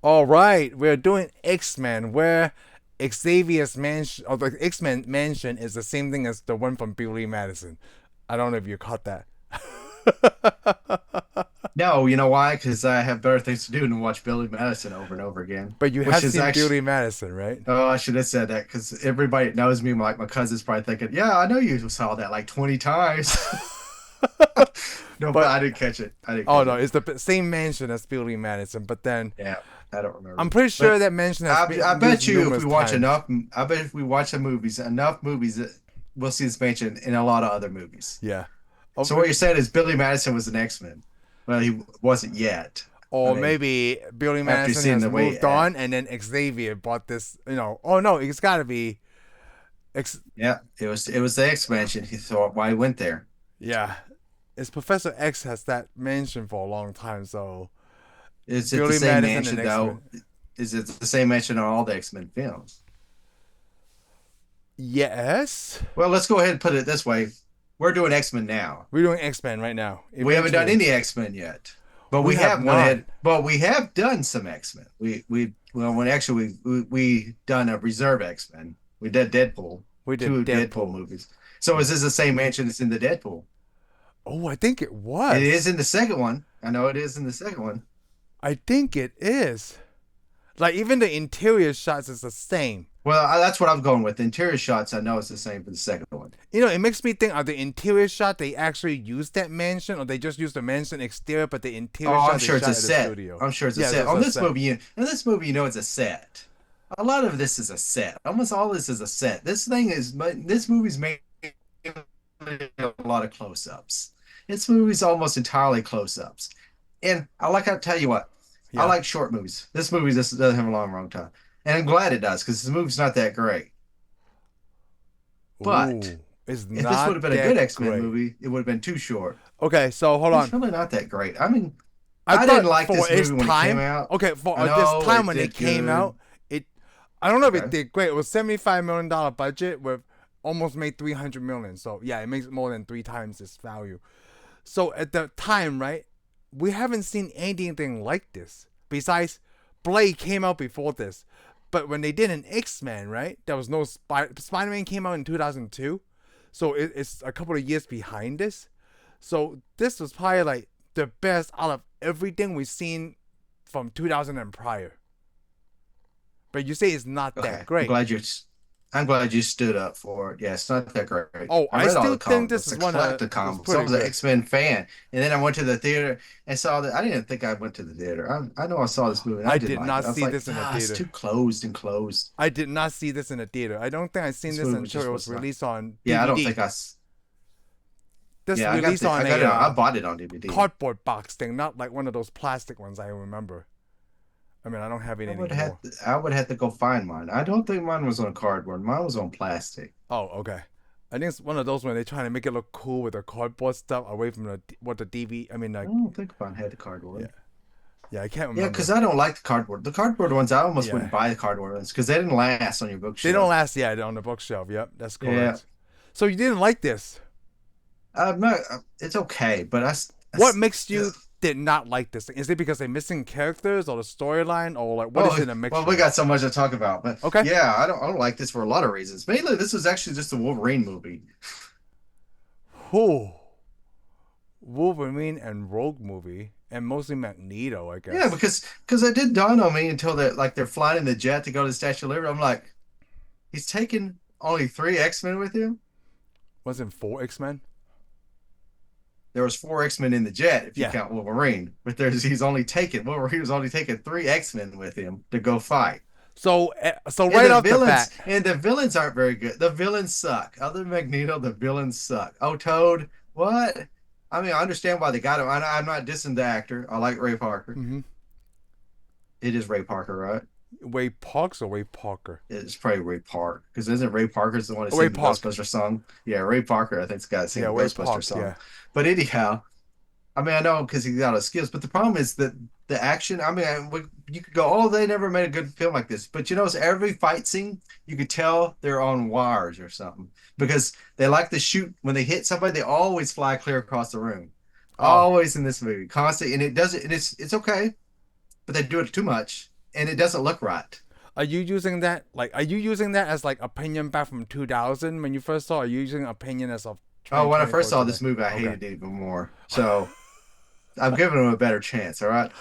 All right, we're doing X Men, where Xavier's mansion, or the X Men mansion, is the same thing as the one from Billy Madison. I don't know if you caught that. No, you know why? Because I have better things to do than watch Billy Madison over and over again. But you Which have is seen actually, Billy Madison, right? oh, I should have said that because everybody that knows me, like my cousin's probably thinking, yeah, I know you saw that like 20 times. No, but But I didn't catch it. I didn't oh catch no, it. it's the same mansion as Billy Madison. But then Yeah, I don't I'm remember. pretty sure But that mansion has I been used bet you if numerous we watch times. enough, I bet if we watch enough movies, that we'll see this mentioned in a lot of other movies. Yeah. So what Or you're saying is Billy Madison was an X-Men. Well, he wasn't yet. I or mean, maybe Billy after Madison seeing has the way, moved on, and then Xavier bought this. Oh no, it's got to be. X. yeah, it was the expansion. He thought why he went there. Yeah, it's Professor X has that mansion for a long time, so Is it the Billy same Madison and mansion X Men. though? Is it the same mansion on all the X-Men films? Yes, Well, let's go ahead and put it this way. We're doing X-Men now. we're doing X Men right now. We haven't done Eventually, any X-Men yet, but we we have have went not. ahead. But we have done some X-Men. We well, when actually we done a reserve X-Men. We did Deadpool, We did two Deadpool Deadpool. movies. So Yeah. is this the same mansion that's in the Deadpool? Oh, I think it It is was. in the second one. I know it is in the second one. I think it is. Like even the interior shots is the same. Well, that's what I'm going with. The interior shots, I know it's the same for the second one. It makes me think: are the interior shot they actually used that mansion, or they just used the mansion exterior, but the Oh, interior I'm shot they sure it's a shot at the set. studio? I'm sure it's a Yeah, set. that's On a this set. movie, you know it's a set. A lot of this is a set. Almost all this is a set. This movie's made a lot of close-ups. This movie's almost entirely close-ups. And I tell you what, I Yeah. like short movies. This movie just doesn't have a long runtime. And I'm glad it does because this movie's not that great. But Ooh, it's if this would not have been a that good X-Men great. movie, it would have been too short. Okay, so hold It's on. really not that great. I mean, I I didn't thought like for this its movie when it came time, out. okay, for I this know time it when it did came good. out, I don't know if it Okay. did great. It was $75 million budget with almost made 300 million. So yeah, it makes more than three times its value. So at the time, right, we haven't seen anything like this. Besides, Blade came out before this. But when they did an X Men, right, there was no Spider Man came out in 2002. So it's a couple of years behind this. So this was probably like the best out of everything we've seen from 2000 and prior. But you say it's not that Okay. great. I'm glad you stood up for it. Yeah, it's not that great. Oh, I I read all still the think comic this books. is I one of collected was comic books. I pretty was an good. X-Men fan. And then I went to the theater and saw that. I didn't think I went to the theater. I know I saw this movie and I I didn't did like it. not I was see like, this in a it's theater. too closed and closed. I did not see this in a theater. I don't think I seen This this movie until just it was was not. released on Yeah, I don't think DVD. This yeah, released on I got a it I bought it on DVD. cardboard box thing, not like one of those plastic ones I remember. I mean, I don't have it anymore. I would have to go find mine. I don't think mine was on cardboard. Mine was on plastic. Oh, okay. I think it's one of those when they're trying to make it look cool with the cardboard stuff away from what the DVD. I mean, I like, don't think mine had the yeah, cardboard. yeah. I can't Yeah, because remember. I don't like the cardboard. The cardboard ones, I almost Yeah, wouldn't buy the cardboard ones because they didn't last on your they don't bookshelf. last. Yeah, on the bookshelf. Yep, that's Yeah, correct. So you didn't like this. I'm not. It's okay, but What makes ugh. you did not like this thing? Is it because they're missing characters or the storyline or like what is Oh it a well, mixture we of? got so much to talk about, but Okay. yeah, I don't like this for a lot of reasons. Mainly, this was actually just a Wolverine movie. Who? Wolverine and Rogue movie, and mostly Magneto, I Yeah, guess. because it did dawn on me until they're flying in the jet to go to the Statue of Liberty. I'm like, he's taking only three X-Men with him. Wasn't four X Men? There was four X-Men in the jet if you Yeah. count Wolverine, but Wolverine was only taking three X-Men with him to go fight. So right off the bat, And the villains aren't very good. The villains suck. Other than Magneto, the villains suck. Oh, Toad, what? I mean, I understand why they got him. I'm not dissing the actor. I like Ray Parker. mm-hmm. It is Ray Parker, right? Ray Parks or Ray Parker? It's probably Ray Park because isn't Ray Parker's the one that Ray sings the Park. Ghostbuster song? Yeah, Ray Parker, I think, has got to sing Yeah, the Ray Ghostbuster Park. song. Yeah. But anyhow, I mean, I know because he's got all the skills, but the problem is that the action. I mean, you could go, oh, they never made a good film like this. But you know, every fight scene, you could tell they're on wires or something because they like to shoot when they hit somebody. They always fly clear across the room, Oh, always in this movie, constant. And it does it, and it's okay, but they do it too much. and it doesn't look right. Are you using that like? Are you using that as like opinion back from 2000 when you first saw? It? Are you using opinion as of Oh, when I first 2024 saw today? this movie, I Okay. hated it even more. So I'm giving him a better chance. All right.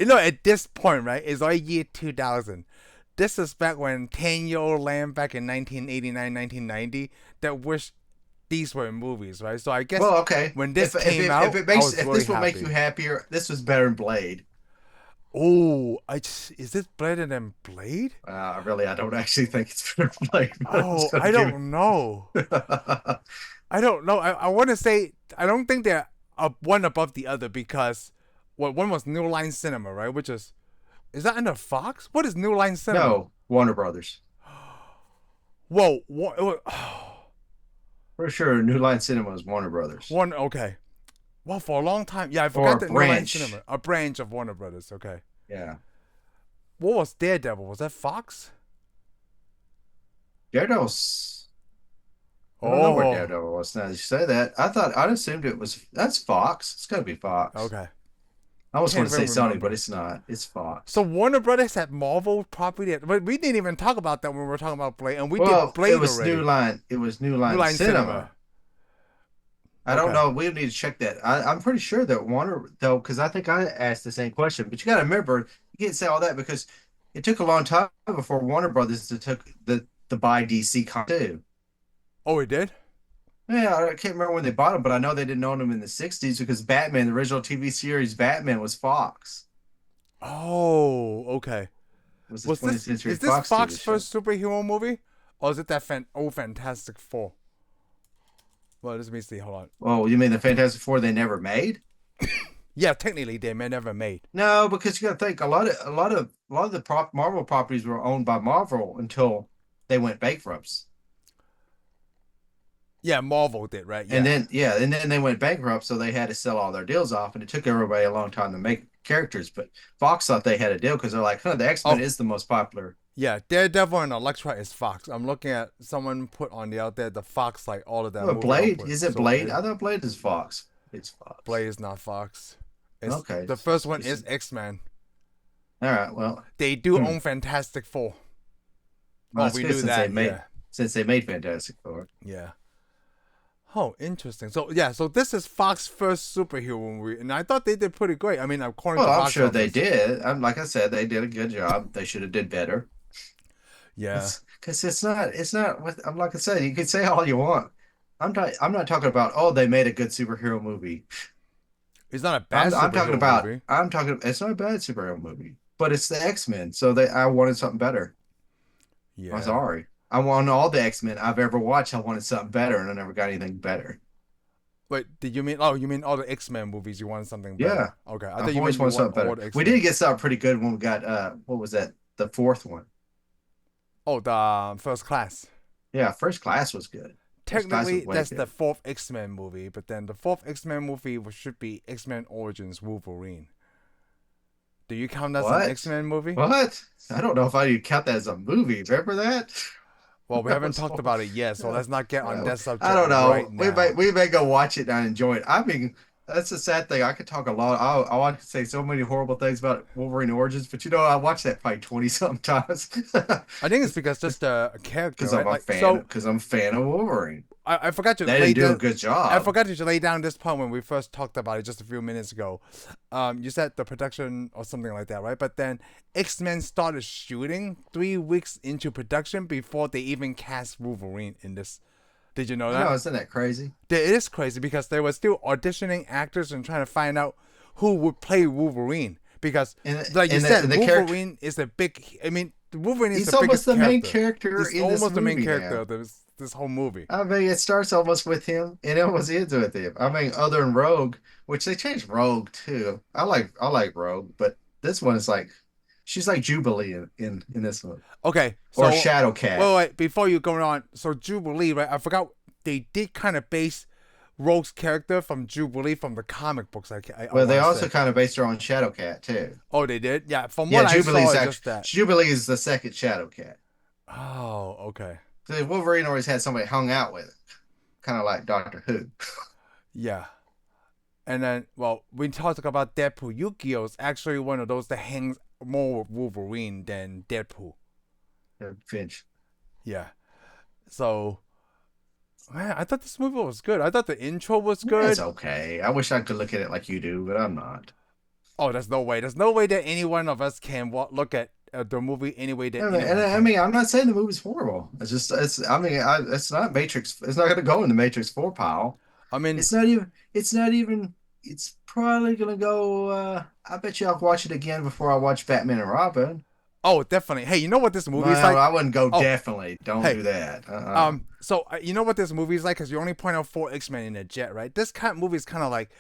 At this point, right, it's like year 2000. This is back when 10-year-old Lamb back in 1989, 1990 that wished these were in movies, right? So I guess Well, okay. when this If came it if out, it I makes was if really this will make you happy. happier, this was better than Blade. Oh, is this better than Blade? Really, I don't actually think it's better than Blade, but I'm just Oh, gonna I give don't know. it. I don't know. I want to say I don't think they're one above the other because one was New Line Cinema, right? Which is that under Fox? What is New Line Cinema? No, Warner Brothers. Whoa, For sure, New Line Cinema is Warner Brothers one. Okay. Well, for a long time, yeah, I or forgot a that New Line branch. Cinema, a branch of Warner Brothers. Okay. Yeah, What was Daredevil? Was that Fox? Daredevil's. I don't know where Oh, Daredevil was. Now that you say that, I assumed it was. That's Fox. It's got to be Fox. okay. I almost want Can't to say even Sony, but remember. it's not. It's So Fox. Warner Brothers had Marvel property, but we didn't even talk about that when we were talking about Blade, and we did Well, it Blade was New already. Line. It was New New Line Line Cinema. Cinema. I don't Okay. know. We need to check that. I'm pretty sure that Warner, though, because I think I asked the same question. But you got to remember, you can't say all that because it took a long time before Warner Brothers to took the buy DC too. Oh, it did. Yeah, I can't remember when they bought them, but I know they didn't own them in the '60s because Batman, the original TV series Batman, was Fox. Oh, okay. It was the Was 20th this Century is this Fox TV Fox show. first superhero movie, or is it that old Fantastic Four? Well, let me see. Hold on. Oh, you mean the Fantastic Four they never made? Yeah, technically they may never made. No, because you got to think a lot of the Marvel properties were owned by Marvel until they went bankrupt. Yeah, Marvel did, right? And Yeah. then yeah, and then they went bankrupt, so they had to sell all their deals off, and it took everybody a long time to make characters. But Fox thought they had a deal because they're like, huh, the X-Men Oh, is the most popular. yeah. Daredevil and Elektra is Fox. I'm looking at someone put on the out there the Fox like all of that Well, movie Blade, output. is it So Blade? I thought Blade is Fox. It's Fox. Blade is not Fox. It's Okay. the first one is X Men. All right. Well, They do hmm. own Fantastic Four. Well, Oh, that's we good do that. Yeah. since they made Fantastic Four. Yeah. Oh, interesting. So yeah, so this is Fox's first superhero movie, and I thought they did pretty great. I mean, according Well, to I'm box sure they office. did. Like I said, they did a good job. They should have did better. Yeah, Because it's not with. I'm like I said, you can say all you want. I'm not talking about. Oh, they made a good superhero movie. it's not a bad I'm talking superhero about. movie. I'm talking. It's not a bad superhero movie, but it's the X Men. So I wanted something better. I'm Yeah, sorry. I want all the X Men I've ever watched. I wanted something better, and I never got anything better. but did you mean? Oh, you mean all the X Men movies? You wanted something better? Yeah, Okay, I thought I've you meant always you wanted want something all better. the X We Men. did get something pretty good when we got what was that? The fourth one. Oh, the First Class. Yeah, First Class was good. First Class was Technically, way that's the good. fourth X Men movie, but then the fourth X Men movie should be X Men Origins Wolverine. Do you count that as an X What? Men movie? What? I don't know if I count that as a movie. Remember that? Well, we That haven't was talked horrible. about it yet, so let's not get on that I subject don't right know. now. We may go watch it and enjoy it. I mean, that's a sad thing. I could talk a lot. I want to say so many horrible things about Wolverine Origins, but I watched that probably 20 something times I think it's because just a character, because right? Like so, I'm a fan of Wolverine. I forgot to They lay didn't do a down. good I job. forgot to lay down this point when we first talked about it just a few minutes ago. You said the production or something like that, right? But then X Men started shooting 3 weeks into production before they even cast Wolverine in this. Did you know I know, that? isn't that crazy? It is crazy because they were still auditioning actors and trying to find out who would play Wolverine. Because, like you And said, the character, Wolverine is a big. I mean, Wolverine is he's the almost biggest the main character. character He's in this almost the main movie character now. of this whole movie. I mean, it starts almost with him, and it almost ends with him. I mean, other than Rogue, which they changed Rogue too. I like Rogue, but this one is like she's like Jubilee in this one, Okay, or so Shadow Cat. wait, before you go on, so Jubilee, right? I forgot they did kind of base Rogue's character from Jubilee from the comic books. I Well, they want to also say. kind of based her on Shadow Cat too. Oh, they did. Yeah, from Yeah, what I saw, it's just that. Jubilee is the second Shadow Cat. Oh, okay. So Wolverine always had somebody hung out with, kind of like Doctor Who. Yeah. And then, well, we talked about Deadpool. Yu-Gi-Oh is actually one of those that hangs more with Wolverine than Deadpool. Finch. Yeah. So, man, I thought this movie was good. I thought the intro was Yeah, it's good. okay. I wish I could look at it like you do, but I'm not. Oh, there's no way. There's no way that any one of us can look at the movie any way that And anyone I can. mean, I'm not saying the movie's horrible. It's just, I mean, it's not Matrix. It's not going to go in the Matrix 4 pile. I mean, It's not even, it's probably going to go, I bet you I'll watch it again before I watch Batman and Robin. oh, definitely. Hey, you know what this movie is Well, like? I wouldn't go Oh, definitely. Don't hey, do that. Uh-uh. so you know what this movie is like? Because you only point out 4 X Men in a jet, right? This kind of movie is kind of like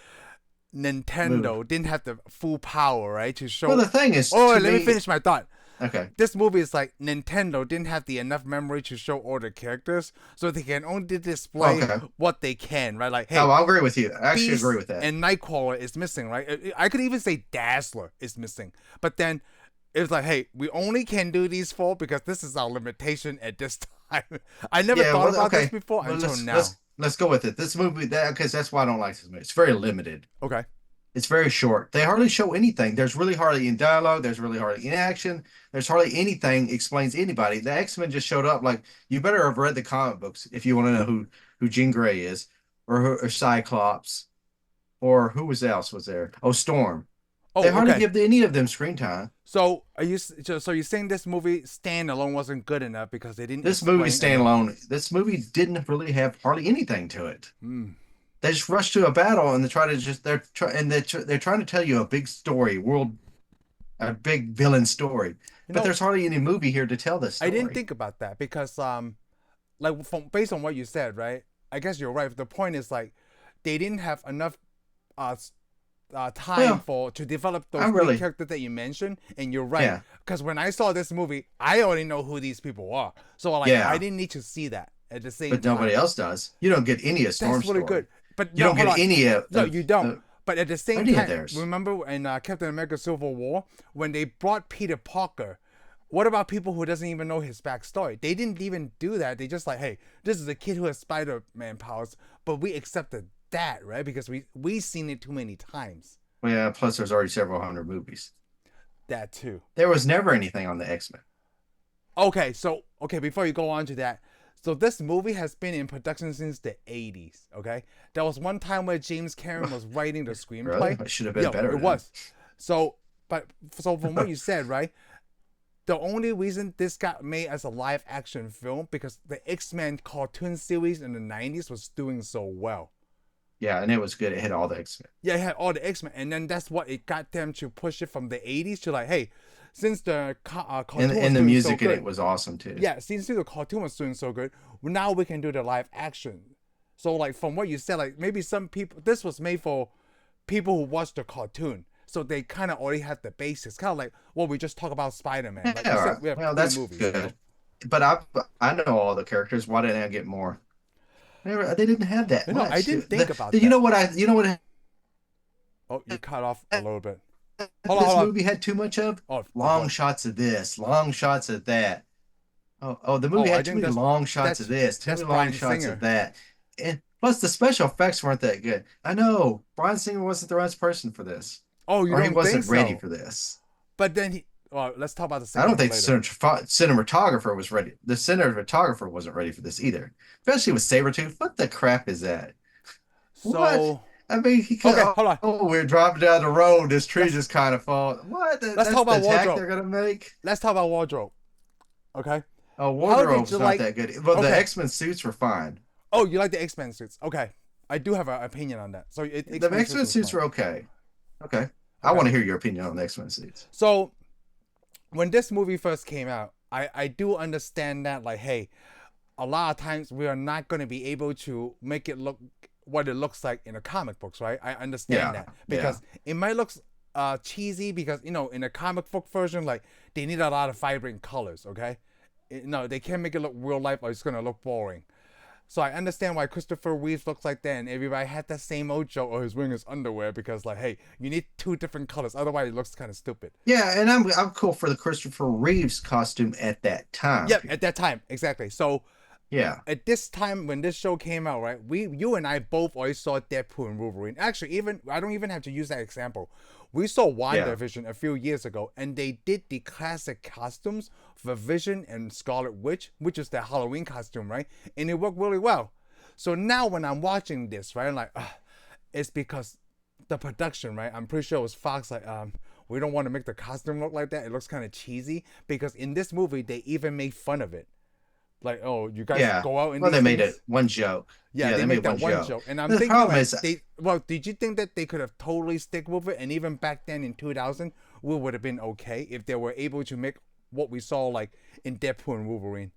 Move. Nintendo didn't have the full power, right, to Well, show. the thing is, Oh, to let me me, finish my thought. okay. This movie is like Nintendo didn't have the enough memory to show all the characters, so they can only display Okay. what they can, right? Like, hey, Oh, I agree with you. I actually agree Beast with that. and Nightcrawler is missing, right? I could even say Dazzler is missing, but then it's like, hey, we only can do these 4 because this is our limitation at this time. I never Yeah, thought well, about this okay. before Well, until let's now. let's let's go with it. This movie, that because that's why I don't like this movie. It's very limited. Okay. It's very short. They hardly show anything. There's really hardly in dialogue. There's really hardly in action. There's hardly anything explains anybody. The X-Men just showed up. Like you better have read the comic books if you want to know who Jean Grey is, or Cyclops, or who was else was there? Oh, Storm. They Oh, hardly okay. give any of them screen time. So are you so you're saying this movie standalone wasn't good enough because they didn't This movie explain enough? standalone. This movie didn't really have hardly anything to it. Hmm. They just rush to a battle and they try to just they're trying to tell you a big story, a big villain story. You But know, there's hardly any movie here to tell this I didn't story. think about that because like from based on what you said, right? I guess you're right. The point is like they didn't have enough uh time Well, for to develop I those main really, characters that you mentioned, and you're right. yeah, Because when I saw this movie, I already know who these people are, so like I yeah, didn't need to see that at the same but nobody time. else does. You don't get any of That's Storm's really good. story. But You no, don't hold get on. any of, No, you don't. But at the same any of time, theirs. remember in Captain America: Civil War when they brought Peter Parker? What about people who doesn't even know his backstory? They didn't even do that. They just like, hey, this is a kid who has Spider-Man powers, but we accepted that, right? Because we seen it too many times. Well, yeah, plus there's already several hundred movies. That too. There was never anything on the X-Men. Okay, so before you go on to that, so this movie has been in production since the 80s, okay? There was one time where James Cameron was writing the Really? screenplay. It should have been Yo, better it then. was. So, so from what you said, right? The only reason this got made as a live action film because the X-Men cartoon series in the 90s was doing so well. Yeah, and it was good. It had all the X-Men. Yeah, it had all the X-Men, and then that's what it got them to push it from the 80s to like, hey, since the cartoon was And the doing so music in good, it was awesome too. yeah, since the cartoon was doing so good, now we can do the live action. So like from what you said, like maybe some people, this was made for people who watch the cartoon, so they kind of already have the basis. Kind of like what we just talked about Spider-Man. Like Yeah, you all said, right. we have Well, three that's movies. good. But I know all the characters. Why didn't I get more? They didn't have that You know, I much. didn't think about You that. know what you know what Oh, you cut off a little bit. Hold on, this hold on. movie had too much of? Oh, Long shots of this, long shots of that. The movie I had too think many long shots that's of this, too that's many long Bryan shots Singer. of that. And plus the special effects weren't that good. I know Bryan Singer wasn't the right person for this. Oh, you Or he don't think wasn't ready so? for this. But then he. Well, let's talk about the I second don't one think the later. cinematographer was ready. The cinematographer wasn't ready for this either, especially with Sabretooth. What the crap is that? What? So I mean, he could. okay, hold on. Oh, we're driving down the road. This tree Let's just kind of falls. What? let's That's talk the about attack wardrobe. they're gonna make. Let's talk about wardrobe. Okay. Oh, How did wardrobe's you not like? that good. But the Okay. X-Men suits were fine. Oh, you like the X-Men suits? Okay. I do have an opinion on that. So The X-Men X-Men was suits fine. were okay. Okay. I Okay. want to hear your opinion on the X-Men suits. So when this movie first came out, I do understand that like, hey, a lot of times we are not going to be able to make it look what it looks like in the comic books, right? I understand Yeah. that because it might look cheesy because in a comic book version, like they need a lot of vibrant colors, okay? No, they can't make it look real life or it's gonna look boring. So I understand why Christopher Reeve looks like that, and everybody had that same old joke, or he's wearing his underwear because, like, hey, you need 2 different colors, otherwise it looks kind of stupid. Yeah, and I'm cool for the Christopher Reeves costume at that time. Yep, at that time, exactly. So Yeah. At this time when this show came out, right? You and I both always saw Deadpool and Wolverine. Actually, even I don't even have to use that example. We saw Yeah. WandaVision a few years ago, and they did the classic costumes for Vision and Scarlet Witch, which is their Halloween costume, right? And it worked really well. So now when I'm watching this, right, I'm like, it's because the production, right? I'm pretty sure it was Fox, like, we don't want to make the costume look like that. It looks kind of cheesy because in this movie they even made fun of it. Like, oh, you guys Yeah. go out in Well, these they made things. it one joke. Yeah, Yeah, they they make made that one one joke. joke, and I'm The thinking problem like is, they. Well, did you think that they could have totally stick with it, and even back then in 2000, we would have been okay if they were able to make what we saw like in Deadpool and Wolverine.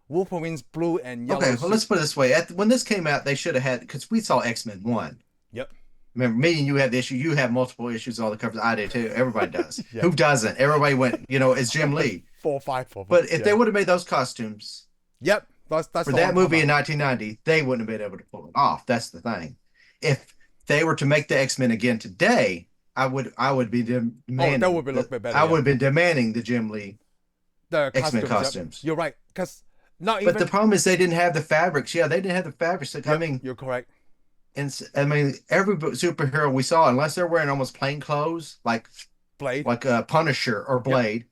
Wolverine's blue and yellow okay, well, suit. let's put it this way. When this came out, they should have had, because we saw X Men 1. Yep. Remember, me and you had the issue. You have multiple issues, all the covers. I do too. Everybody does. Yeah. Who doesn't? Everybody went, it's Jim Lee. 4 or 5 of them. But if they would have made those costumes Yep. That's for the that one movie in about. 1990, they wouldn't have been able to pull it off. That's the thing. If they were to make the X Men again today, I would be Oh, demanding. that would be a little bit better. I Yeah. would have been demanding the Jim Lee The X Men costumes. Yep. costumes. You're right, because not But the even. problem is they didn't have the fabrics. Yeah, they didn't have the fabrics. I Yep, mean, you're correct. every superhero we saw, unless they're wearing almost plain clothes, Blade. like a Punisher or Yep. Blade,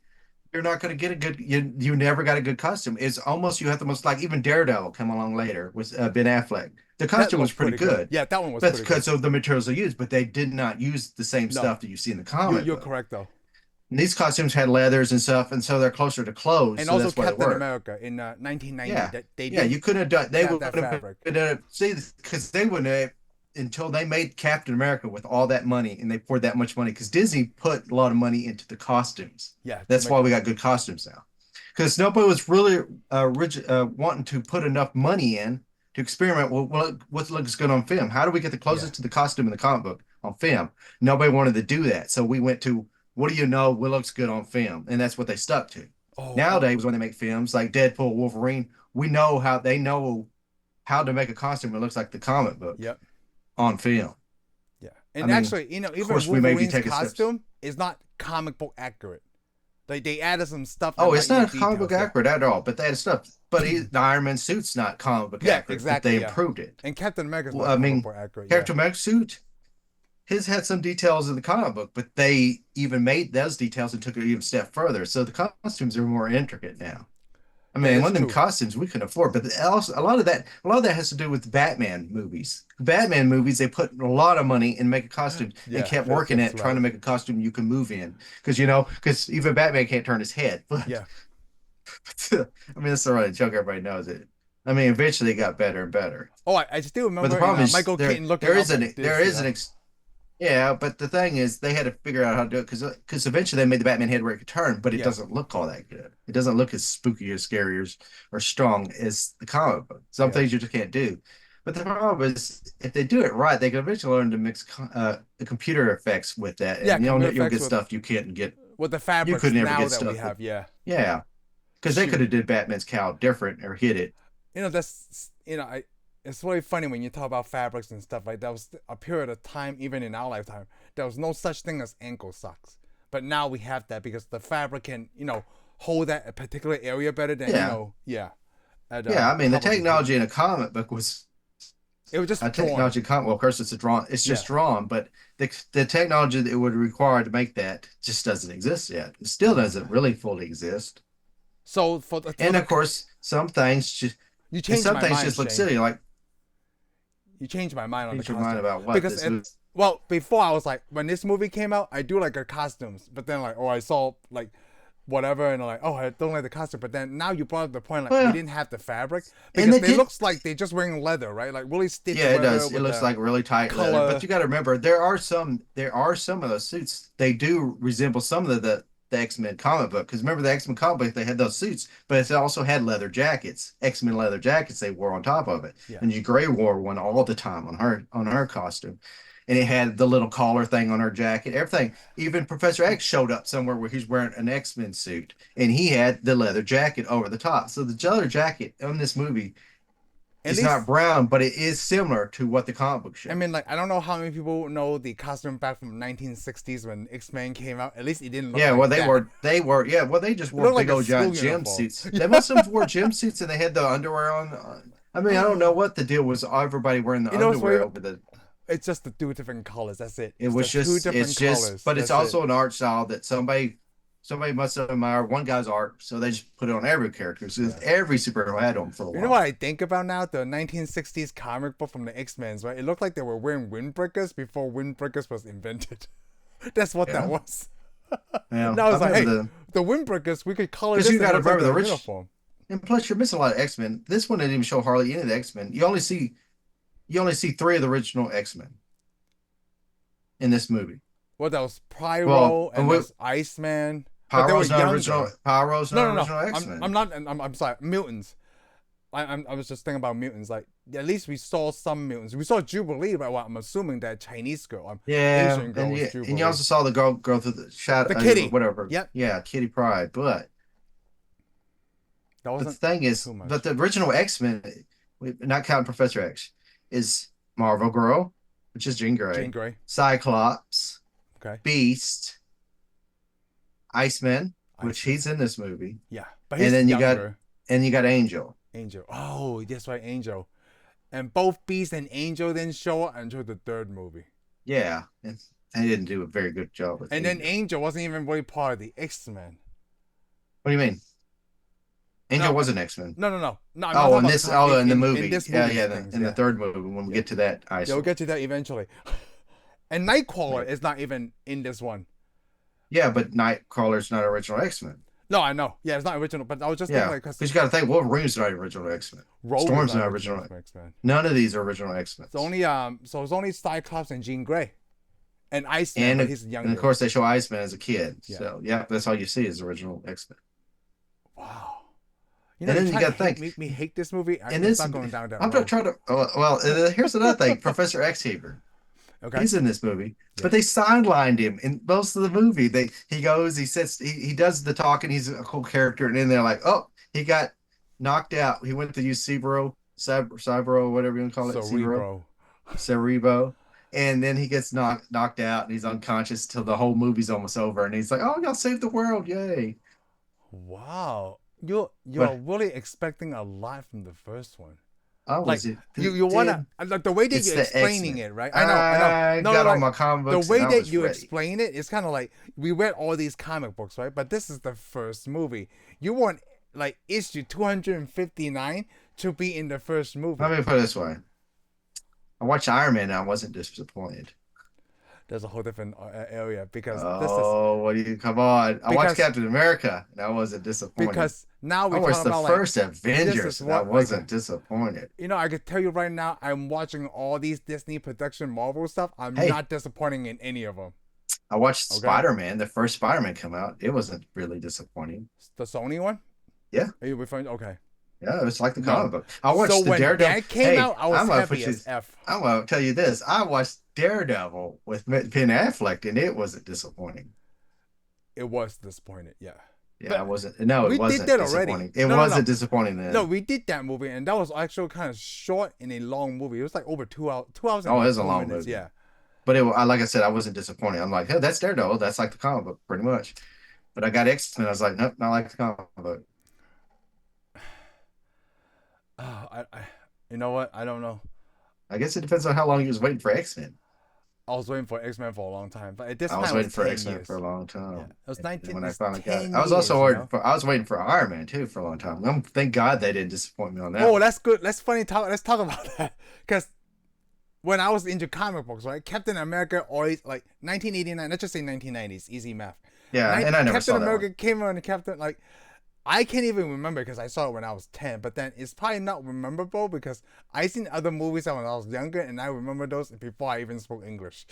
you're not going to get a good. You never got a good costume. It's almost you have the most like even Daredevil come along later with Ben Affleck. The That costume was looked pretty good. Yeah, that one was That's pretty good. because of the materials they used, but they did not use the same No, stuff that you see in the you're book. correct though. And these costumes had leathers and stuff, and so they're closer to clothes, And so also that's why they Captain work. America in 1990. Yeah, That they yeah, did you couldn't have done. They have would that have fabric. see because they wouldn't have until they made Captain America with all that money, and they poured that much money because Disney put a lot of money into the costumes. Yeah, That's why we got good costumes now. Because nobody was really wanting to put enough money in to experiment with what looks good on film. How do we get the closest to the costume in the comic book on film? Nobody wanted to do that, so we went to what do you know? What looks good on film, and that's what they stuck to. Oh, Nowadays, when they make films like Deadpool, Wolverine, we know how they know how to make a costume that looks like the comic book yep. on film. Yeah. I And mean, actually, of even course, we may be Wolverine's taking steps. costume is not comic book accurate. Like they added some stuff. Oh, that it's might not need comic book details, accurate at all, but they had stuff. But the Iron Man suit's not comic book Yeah, accurate, exactly, but they yeah. improved it. And Captain America's not Well, I comic mean, book accurate. Captain America suit, his had some details in the comic book, but they even made those details and took it even a step further. So the costumes are more intricate now. I Yeah, mean, that's one of them true. costumes we couldn't afford, but also a lot of that has to do with Batman movies. Batman movies, they put a lot of money in making costumes and Yeah, kept working that's at trying right. to make a costume you can move in. Because even Batman can't turn his head. But Yeah. I mean, it's a running joke. Everybody knows it. I mean, eventually it got better and better. Oh, I still But remember the problem is Michael there Keaton looking there up is an at there this. is an yeah, but the thing is they had to figure out how to do it because eventually they made the Batman head where it could turn, but it Yeah. doesn't look all that good. It doesn't look as spooky or scary or strong as the comic book. Some Yeah. things you just can't do. But the problem is if they do it right, they can eventually learn to mix the computer effects with that, and Yeah, you'll computer you'll effects get stuff you can't get. with the You fabrics could never now get that we stuff. have. Yeah. Yeah, because they Shoot. could have did Batman's cowl different or hit it. That's it's really funny when you talk about fabrics and stuff like that. Was a period of time, even in our lifetime, there was no such thing as ankle socks, but now we have that because the fabric can hold that a particular area better than Yeah. yeah. At, Yeah, I mean the top of the- technology in a comic book was It was just a drawn. technology comic. Well, of course, it's just Yeah. drawn, but the technology that it would require to make that just doesn't exist yet. It still doesn't really fully exist. So And of course, some things just you and changed some my things mind, just look Shane. silly. Like You changed my mind on the change your mind costume about what because this was. well, before I was like, when this movie came out, I do like the costumes, but then like, I saw like whatever, and I'm like, I don't like the costume. But then now you brought up the point, like, Well, we didn't have the fabric and because they it did- looks like they're just wearing leather, right? Like really stitched Yeah, it leather. does. It with looks the like really tight leather. color. But you got to remember, there are some of those suits. They do resemble some of the X Men comic book. Because remember the X Men comic book, they had those suits, but it also had leather jackets, X Men leather jackets they wore on top of it. Yeah. And Jean Grey wore one all the time on her costume, and it had the little collar thing on her jacket. Everything. Even Professor X showed up somewhere where he's wearing an X Men suit, and he had the leather jacket over the top. So the leather jacket in this movie At He's not least, brown, but it is similar to what the comic book I show. mean, like, I don't know how many people know the costume back from 1960s when X-Men came out. At least it didn't look Yeah, well, like that. yeah, well, they just It wore looked like big a old school giant uniform. suits. They must have wore gym suits and they had the underwear on. I mean, I don't know what the deal was. Everybody wearing the You know what's underwear weird? over the. It's just the two different colors. That's it. It It's was the two it's different just, colors. but it's That's it. also an art style that somebody must have admired one guy's art, so they just put it on every character. So Yeah. every superhero had them for a You know what while. I think about now? The 1960s comic book from the X-Men, right? It looked like they were wearing windbreakers before windbreakers was invented. That's what that Yeah, was. yeah. Now I it's like, remember hey, the the windbreakers, we could color because this you and got it to looks like remember the their rich, uniform. and plus you're missing a lot of X Men. This one didn't even show hardly any of the X Men. You only see three of the original X Men in this movie. Well, that was Well, Pyro and there's Iceman, but they were Pyro's not original. younger. Pyro's No, not no, no. original X I'm Men. not. I'm sorry. Mutants. I was just thinking about mutants. Like at least we saw some mutants. We saw Jubilee, but well, I'm assuming that Chinese girl, Yeah, Asian girl was and you Jubilee. also saw the girl through the shadow, The kitty. whatever. Yep. Yeah, Kitty Pryde. That But the wasn't thing is, too much. but the original X Men, not counting Professor X, is Marvel Girl, which is Jean Jean Grey, Grey. Cyclops, Okay. Beast, Iceman, which Iceman. he's in this movie, Yeah, but and he's then younger. you got Angel. Angel. Oh, that's right, Angel. And both Beast and Angel didn't show up until the third movie. Yeah, and they didn't do a very good job with And then Angel. Angel wasn't even really part of the X-Men. What do you mean? Angel No, was an X Men. no. I'm not Oh, talking in about this, in the movie, in this yeah, movie yeah, things, in the third movie when we Yeah. get to that Yeah, we'll Iceman. get to that eventually. And Nightcrawler is not even in this one. Yeah, but Nightcrawler's not original X Men. No, I know. Yeah, it's not original, but I was just Yeah, thinking like because because you got to think Wolverine's not original X Men. Rogue Storm's is not original original. X-Men. None of these are original X Men. It's only Cyclops and Jean Grey, and Iceman, but he's And of younger. course they show Iceman as a kid. Yeah. So yeah, that's all you see is original X Men. Wow. You know, And then you you trying got to to think, make me hate this movie. and It's this, not going down that I'm road. not trying to. Here's another thing: Professor Xavier. Okay. He's in this movie, Yeah. but they sidelined him in most of the movie. He goes, he sits, he does the talking. He's a cool character, and then they're like, oh, he got knocked out. He went to use Cybro, whatever you want to call it, Cerebro. Cerebro, and then he gets knocked out, and he's unconscious till the whole movie's almost over, and he's like, oh, y'all saved the world, yay! Wow. You're But really expecting a lot from the first one. I Like was it. you wanna like the way that It's you're the explaining X-Men. it, right? I know. I No, got no, all no. my comic The books. way and I that was you ready. explain it, it's kind of like we read all these comic books, right? But this is the first movie. You want like issue 259 to be in the first movie. Let me put it this way: I watched Iron Man, and I wasn't disappointed. There's a whole different area because Oh, what do you come on? I watched because- Captain America, and I wasn't disappointed. because now I we're watched talking the about first like Avengers, and I what, like, wasn't disappointed. you know, I could tell you right now, I'm watching all these Disney production Marvel stuff. I'm Hey. not disappointing in any of them. I watched Okay. Spider-Man, the first Spider-Man come out. It wasn't really disappointing. The Sony one? Yeah. Are you referring? Okay. Yeah, it was like the No. comic book. I watched So the when Daredevil. that came out, I was I'm gonna happy put as you, F. I'm gonna tell you this. I watched Daredevil with Ben Affleck, and it wasn't disappointing. It was disappointed, yeah. Yeah, But I wasn't. No, we it did wasn't that already. disappointing. It No, no, wasn't no. disappointing then. No, we did that movie, and that was actually kind of short in a long movie. It was like over 2 hours. 2 hours. And Oh, it was a 18 long minutes, movie. Yeah. But like I said, I wasn't disappointed. I'm like, hey, that's Daredevil. That's like the comic book, pretty much. But I got X-Men. I was like, nope, not like the comic book. You know what? I don't know. I guess it depends on how long you was waiting for X-Men. I was waiting for X Men for a long time, but at this I time was it waiting was for 10 X-Men years. for a long time. Yeah. It was And 19. when I it's finally got 10 it, I was also years, waiting I was waiting for Iron Man too for a long time. Thank God they didn't disappoint me on that. Oh, that's good. Let's talk about that because when I was into comic books, right, Captain America always like 1989. Let's just say 1990s. Easy math. Yeah, and I never Captain saw that America one. came on. Captain like I can't even remember because I saw it when I was 10. But then it's probably not memorable because I seen other movies when I was younger, and I remember those before I even spoke English.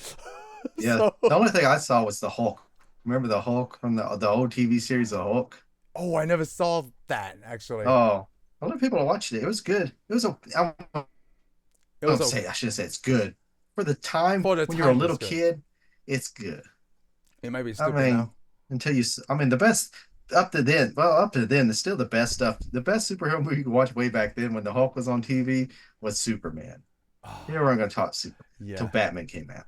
Yeah, So- the only thing I saw was the Hulk. Remember the Hulk from the old TV series, the Hulk? Oh, I never saw that actually. Oh, a lot of people watched it. It was good. It was It was I shouldn't say it's good. For the time For the when you're a time, little it's good. kid, it's good. It might be I stupid mean, now. the best up to then, it's still the best stuff. The best superhero movie you could watch way back then when the Hulk was on TV was Superman. You Oh, weren't going to talk Superman until yeah. Batman came out.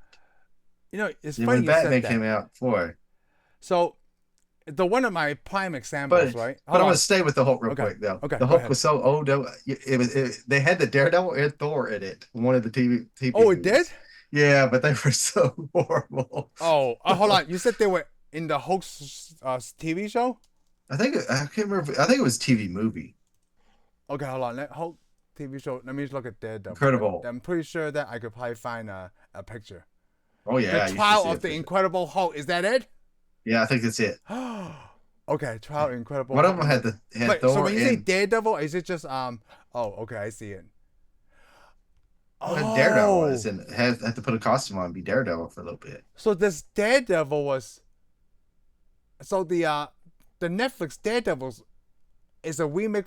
It's Then funny when you said Batman that. came out, boy. So the one of my prime examples, But right? but Hold I want on. to stay with the Hulk real Okay. quick though. Okay. The Go Hulk ahead. was so old. Though, they had the Daredevil and Thor in it. One of the TV Oh, it did? movies. Yeah, but they were so horrible. Oh, hold on. You said they were in the Hulk's TV show? I can't remember. I think it was TV movie. Okay, hold on. Hulk TV show. Let me just look at Daredevil. Incredible. I'm pretty sure that I could probably find a picture. Oh The yeah, you should Trial see of it the for sure. Incredible Hulk. Is that it? Yeah, I think that's it. Okay, Trial of Incredible One of Hulk. them had Wait, so Thor when you say and Daredevil, is it just Oh, okay, I see it. Daredevil Oh, is and had to put a costume on and be Daredevil for a little bit. so this Daredevil was so the Netflix Daredevils is a remake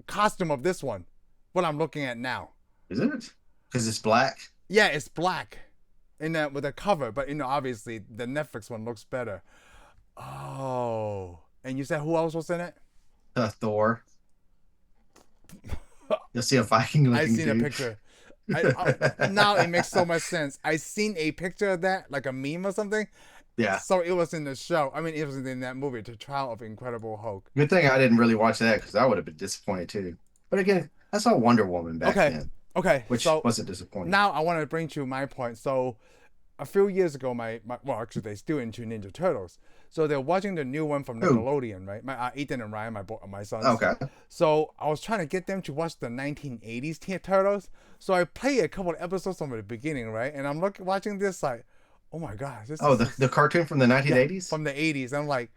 costume of this one. What I'm looking at now. Is it? Because it's black. Yeah, it's black, in that with a cover, but obviously the Netflix one looks better. Oh, and you said who else was in it? Thor. You'll see a Viking I looking seen a dude. picture. Now it makes so much sense. I seen a picture of that, like a meme or something. Yeah. So it was in the show. I mean, it was in that movie, The Trial of Incredible Hulk. Good thing I didn't really watch that because I would have been disappointed too. But again, I saw Wonder Woman back Okay, then, okay. which So wasn't disappointing. now I want to bring to my point. So a few years ago, well, actually, they still into Ninja Turtles. So they're watching the new one from Who? Nickelodeon, right? My Ethan and Ryan, my sons. Okay. So I was trying to get them to watch the 1980s Turtles. So I played a couple of episodes from the beginning, right? And I'm watching this like, oh my gosh, this Oh, is the cartoon from the yeah, 1980s? from the 80s. I'm like,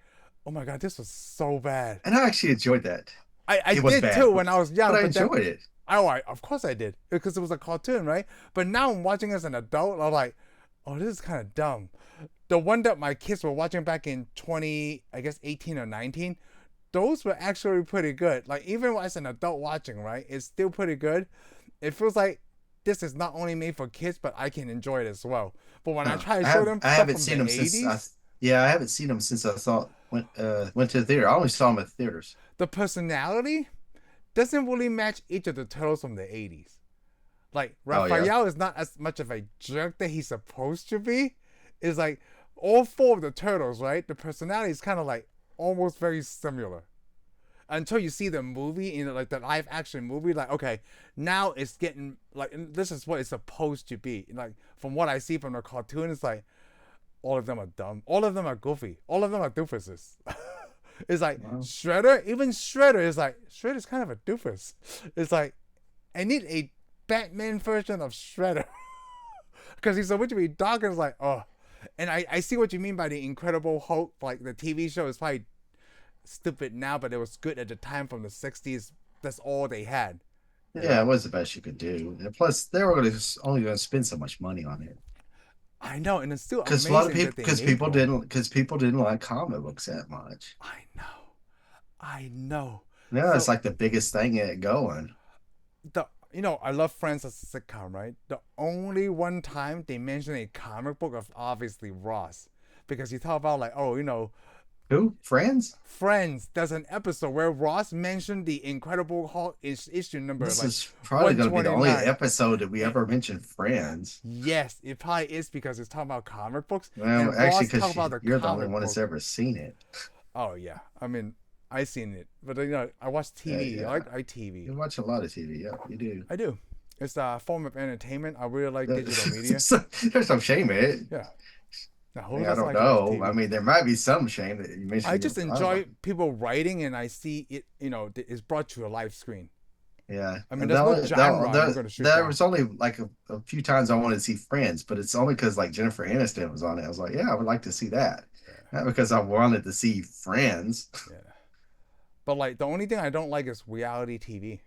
oh my god, this was so bad. And I actually enjoyed that. I It was did bad, too when I was young, but I but then enjoyed it. of course I did because it was a cartoon, right? But now I'm watching as an adult. I'm like, oh, this is kind of dumb. The one that my kids were watching back in 20, I guess 18 or 19, those were actually pretty good. Like even as an adult watching, right? It's still pretty good. It feels like this is not only made for kids, but I can enjoy it as well. But when I Huh. try to show them I stuff haven't from seen the them since 80s, I haven't seen them since I saw went to the theater. I only saw them at theaters. the personality doesn't really match each of the turtles from the 80s. Like Oh yeah. Raphael is not as much of a jerk that he's supposed to be. It's like all four of the turtles, right? The personality is kind of like almost very similar. Until you see the movie, like the live action movie, like okay, now it's getting like this is what it's supposed to be. Like from what I see from the cartoon, it's like all of them are dumb, all of them are goofy, all of them are doofuses. It's like Wow. Shredder, even Shredder is like Shredder's kind of a doofus. It's like I need a Batman version of Shredder because he's supposed to be dark and it's like oh, and I see what you mean by the Incredible Hulk. Like the TV show is probably stupid now, but it was good at the time from the 60s. That's all they had. Yeah, it was the best you could do. And plus, they were only going to spend so much money on it I know, and it's still because a lot of amazing people that they made one. because people didn't like comic books that much. I know. Now it's So like the biggest thing going. I love Friends as a sitcom, right? The only one time they mention a comic book of obviously Ross, because you talk about like, oh, Who? Friends? Friends. There's an episode where Ross mentioned the Incredible Hulk issue number This like is probably going to be the only 129. episode that we ever mentioned Friends. Yes, it probably is because it's talking about comic books, Well, and actually, Ross talk because about the you're the only comic one that's book. ever seen it. Oh yeah, I mean, I seen it, but I watch TV. Yeah. I like TV. You watch a lot of TV. Yeah, you do. I do. It's a form of entertainment. I really like digital media. There's no shame in it. Yeah. Now, I who mean, I doesn't don't like to watch know. I TV? mean, there might be some shame that you mentioned. I just I don't enjoy know. people writing, and I see it. It's brought to a live screen. Yeah. I mean, And there's no genre I'm going to shoot there down. was only like a few times I wanted to see Friends, but it's only because like Jennifer Aniston was on it. I was like, yeah, I would like to see that. Yeah, Not because I wanted to see Friends. yeah. But like, the only thing I don't like is reality TV.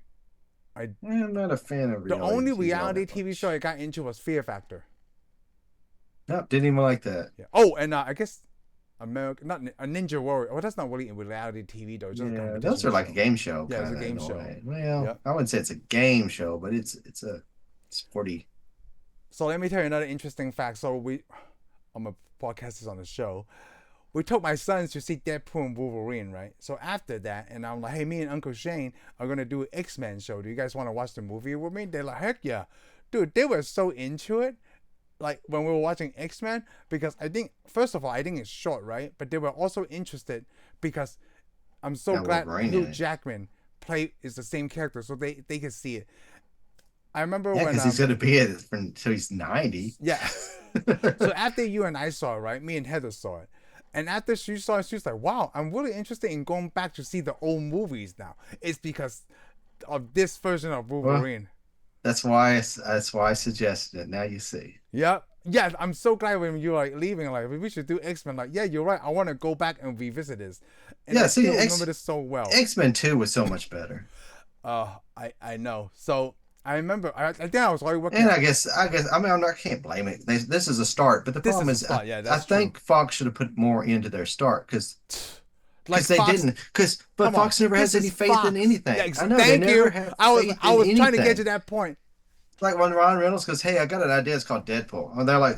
I'm not a fan of The reality only TV all reality that TV much. show I got into was Fear Factor. Nope, didn't even like that. Yeah. Oh, and I guess American, not a Ninja Warrior. Well, that's not really a reality TV though. It's just a Yeah, competition those are like a show. game show. Yeah, it's a kinda game in show. way. Well, Yep. I wouldn't say it's a game show, but it's a sporty. So let me tell you another interesting fact. So I'm a podcast is on the show. we took my sons to see Deadpool and Wolverine, right? So after that, and I'm like, hey, me and Uncle Shane are gonna do an X-Men show. Do you guys want to watch the movie with me? They're like, heck yeah, dude. They were so into it. Like when we were watching X-Men, because I think first of all, I think it's short, right? But they were also interested because I'm so Got glad Wolverine Hugh in it. Jackman is the same character, so they can see it. I remember Yeah, when because he's gonna be it until he's 90. yeah. So after you and I saw it, right? Me and Heather saw it. And after she saw it, she was like, wow, I'm really interested in going back to see the old movies now. It's because of this version of Well, Wolverine. that's why I suggested it. Now you see. Yep. Yeah, I'm so glad when you were like leaving, like we should do X-Men. Like, yeah, you're right. I want to go back and revisit this. And Yeah, I see, still remember this so well. X-Men 2 was so much better. I know. So I remember I think I was already working And at I mean, I can't blame it. This is a start, but the this problem is a is, start. Yeah, I that's true. think Fox should have put more into their start Like they Fox, didn't. But come on, Fox never this has any is faith in Fox. anything. Yeah, I know they thank never you. have I was faith I in was trying to get anything. to that point. Like when Ryan Reynolds goes, "Hey, I got an idea. It's called Deadpool," and they're like,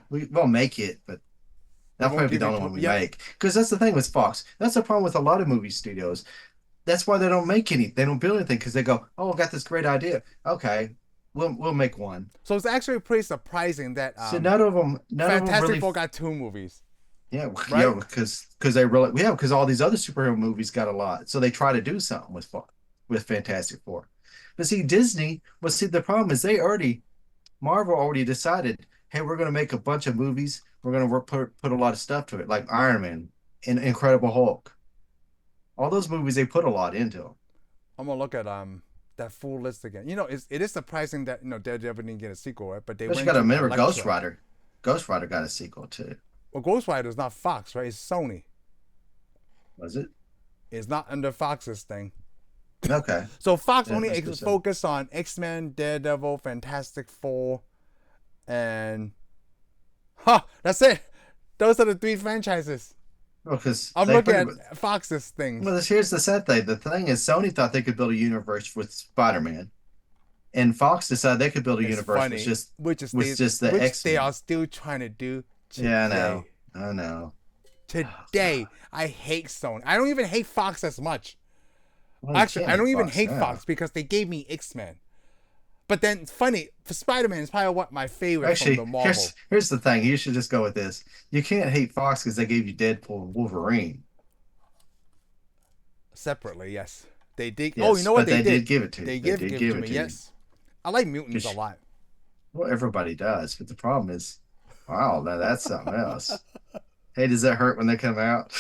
we'll make it, but They that'll won't probably be give the you. only one we Yep. make." Because that's the thing with Fox. That's the problem with a lot of movie studios. That's why they don't make any. They don't build anything because they go, "Oh, I got this great idea. Okay, we'll make one." So it's actually pretty surprising that So none of them Fantastic really. Four got 2 movies, Yeah, right? because they really because all these other superhero movies got a lot, so they try to do something with Fantastic Four. But see, the problem is Marvel already decided, hey, we're going to make a bunch of movies. We're going to put a lot of stuff to it, like Iron Man and Incredible Hulk. All those movies they put a lot into them. I'm gonna look at that full list again. It is surprising that Daredevil didn't get a sequel, right? But they But you went got to to remember Ghost Elektra. Rider. Ghost Rider got a sequel too. Well, Ghost Rider is not Fox, right? It's Sony. Was it? It's not under Fox's thing. Okay. So Fox Yeah, only must be so. focus on X-Men, Daredevil, Fantastic Four, and that's it. Those are the 3 franchises. Well, because I'm looking at Fox's things. Well, here's the sad thing. The thing is, Sony thought they could build a universe with Spider-Man, and Fox decided they could build a It's universe funny, with just the they X-Men. are still trying to do today. Yeah, I know. Today, I hate Sony. I don't even hate Fox as much. Well, you Actually, can't I don't hate even Fox hate now. Fox because they gave me X-Men. But then, it's funny, for Spider-Man, it's probably my favorite Actually, from the Marvel. here's the thing. You should just go with this. You can't hate Fox because they gave you Deadpool and Wolverine. Separately, yes. They did. Yes, Oh, you know what but they they did give it to you. They They give did it give to it me, to you. yes. I like mutants a 'Cause- lot. Well, everybody does, but the problem is, wow, now that's something else. Hey, does that hurt when they come out?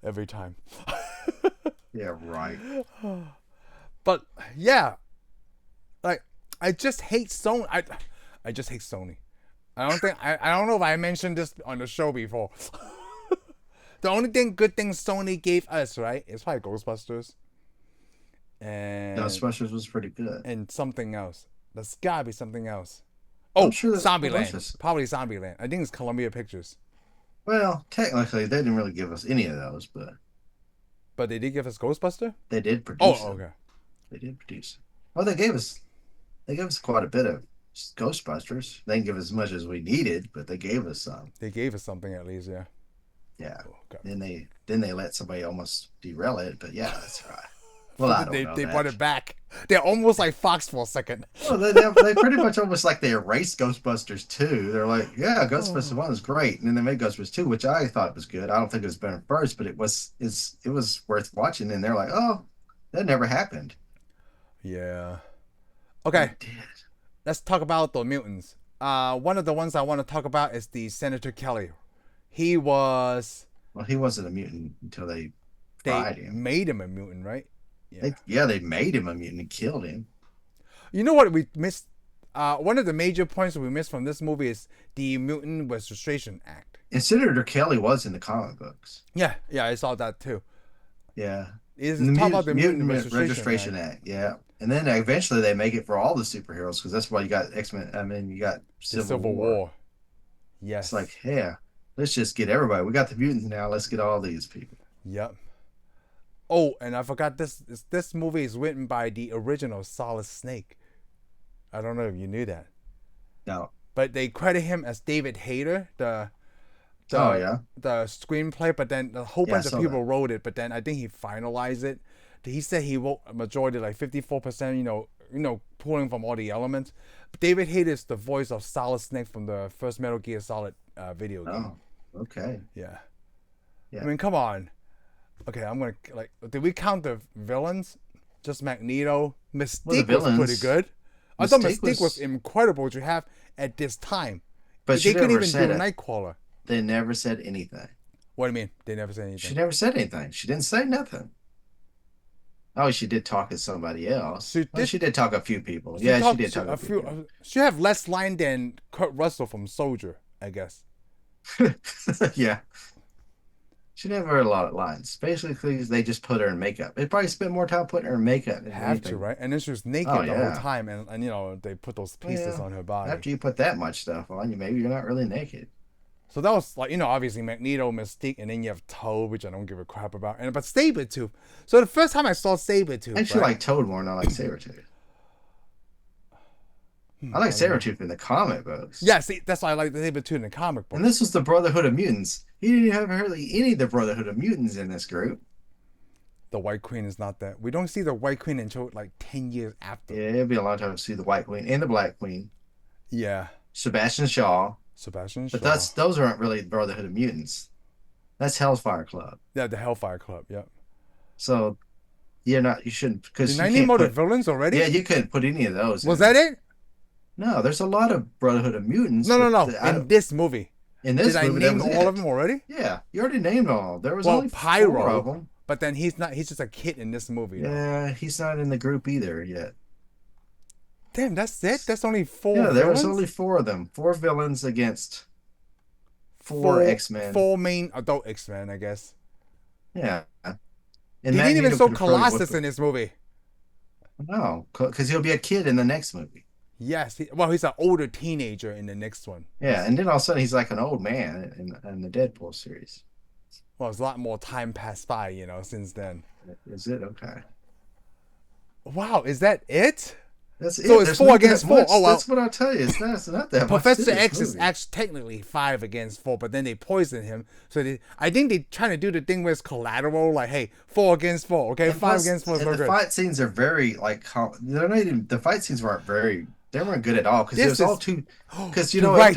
Every time. Yeah, right. But yeah, like I just hate Sony. I just hate Sony. I don't know if I mentioned this on the show before. The only good thing Sony gave us, right, is probably Ghostbusters and Ghostbusters was pretty good. and something else. There's gotta be something else. I'm Oh, sure there's a bunch Zombieland. of- Probably Zombieland. I think it's Columbia Pictures. Well, technically, they didn't really give us any of those, but But they did give us Ghostbuster? they did produce Oh, them. okay. They did produce them. Well, they gave us quite a bit of Ghostbusters. They didn't give us as much as we needed, but they gave us some. They gave us something at least, yeah. Yeah. Oh, okay. Then they let somebody almost derail it, but yeah, that's right. Well, I don't know They that. brought it back. They're almost like Fox for a second. Well, they pretty much almost like they erased Ghostbusters 2. They're like, yeah, Ghostbusters 1 is great. And then they made Ghostbusters 2, which I thought was good. I don't think it was better than first, but it was worth watching. And they're like, oh, that never happened. Yeah. Okay, It did. let's talk about the mutants. One of the ones I want to talk about is the Senator Kelly. He was. Well, he wasn't a mutant until they fried They him. made him a mutant, right? They made him a mutant and killed him. You know what we missed? One of the major points that we missed from this movie is the Mutant Registration Act. And Senator Kelly was in the comic books. Yeah, I saw that too. Yeah. It's And talk about the Mutant Registration Act. Act. Yeah. And then eventually they make it for all the superheroes because that's why you got X-Men. I mean, you got The Civil War. Yes. It's like, yeah, let's just get everybody. We got the mutants now. Let's get all these people. Yep. Oh, and I forgot this movie is written by the original Solid Snake. I don't know if you knew that. No. But they credit him as David Hayter, Oh the yeah, the screenplay, but then a whole yeah, I bunch of saw that. people wrote it. But then I think he finalized it. He said he wrote a majority, like 54%. Pulling from all the elements. But David Hayter is the voice of Solid Snake from the first Metal Gear Solid video game. Oh, okay, Yeah, I yeah. mean, come on. Okay, I'm gonna like. Did we count the villains? Just Magneto. Well, the Mystique was pretty villains, good. I thought Mistake Mystique was was, incredible to have at this time. but she They couldn't never even do said it. Nightcrawler. They never said anything. What do you mean? They never said She anything. never said anything. She didn't say nothing. Oh, she did talk to somebody else. She Well, did. she did talk to a few people. She Yeah, she talked did to talk to a a few few. people. She have less line than Kurt Russell from Soldier, I guess. Yeah. She never heard a lot of lines. Basically, they just put her in makeup. They probably spent more time putting her in makeup than Have to, anything. right? And then she was Oh naked the whole yeah. time, and they put those Well, pieces yeah. on her body. After you put that much stuff on you, maybe you're not really naked. So that was like, obviously Magneto, Mystique, and then you have Toad, which I don't give a crap about. But Sabretooth. So the first time I saw I Sabretooth, actually right? like Toad more than I like Sabretooth. I like I don't know. Sabretooth in the comic books. Yeah, see, that's why I like the Sabretooth in the comic book. And this was the Brotherhood of Mutants. He didn't have hardly any of the Brotherhood of Mutants in this group. The White Queen is not that. We don't see the White Queen until like 10 years after. Yeah, it'd be a long time to see the White Queen and the Black Queen. Yeah. Sebastian Shaw. Sebastian But Shaw. those aren't really Brotherhood of Mutants. That's Hellfire Club. Yeah, the Hellfire Club. Yep. So you shouldn't because Did you I name can't all the put villains already? yeah, you couldn't put any of those Was in. that it? No, there's a lot of Brotherhood of Mutants, No, no, but no. In this movie. in Did this I movie that name was all it. of them already? Yeah, you already named all. There was Well, only Pyro, 4 of them. But then he's not. He's just a kid in this movie. Though. Yeah, he's not in the group either yet. Damn, that's it. That's only 4 Yeah, there villains? was only 4 of them. 4 villains against 4 X-Men. 4 main adult X-Men, I guess. Yeah. And He didn't even show Colossus in this movie. No, because he'll be a kid in the next movie. Yes. He's an older teenager in the next one. Yeah, and then all of a sudden he's like an old man in the Deadpool series. Well, it's a lot more time passed by, since then. Is it? Okay. Wow, is that it? That's it. So it's There's 4 not against that 4. much. Oh, well. That's what I'll tell you. It's not that much. Professor to this X is movie. actually technically 5 against 4, but then they poison him. So I think they're trying to do the thing where it's collateral, like, hey, 4 against 4, okay? And 5 plus, against 4 is and no the good. fight scenes are very they're not even the fight scenes they weren't good at all because it This was all is- too because You're every right.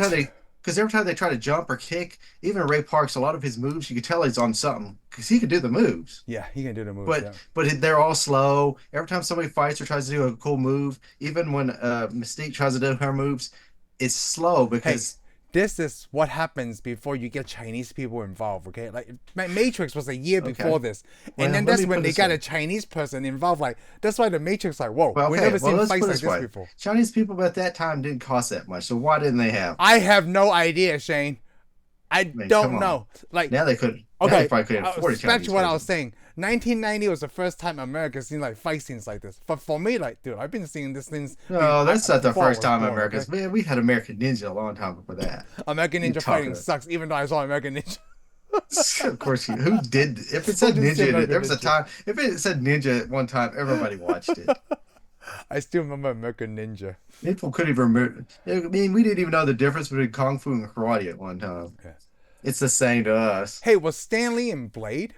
time they try to jump or kick, even Ray Parks, a lot of his moves you could tell he's on something because he could do the moves. Yeah, he can do the moves. But Yeah. they're all slow. Every time somebody fights or tries to do a cool move, even when Mystique tries to do her moves, it's slow because This is what happens before you get Chinese people involved, okay? Like, Matrix was a year before this. Well, And then let that's me when put they this got way. a Chinese person involved. Like, that's why the Matrix, like, whoa, well, we okay, never seen let's fights put it like this this way. before. Chinese people at that time didn't cost that much, so why didn't they have? I have no idea, Shane. I mean, don't come on. know. Like, Now they could. Now okay, they probably couldn't afford a back Chinese to what I was person. saying. 1990 was the first time America seen like fight scenes like this. But for me, like, dude, I've been seeing this since. No, that's not the before I first was time born, America's. okay? Man, we had American Ninja a long time before that. American You Ninja fighting talking- sucks, even though I saw American Ninja. Of course, who did? If it said Who did say Ninja, in it, there American was a Ninja? time. If it said Ninja at one time, everybody watched it. I still remember American Ninja. People couldn't even remember. I mean, we didn't even know the difference between Kung Fu and karate at one time. Yeah. It's the same to us. Hey, was Stanley in Blade?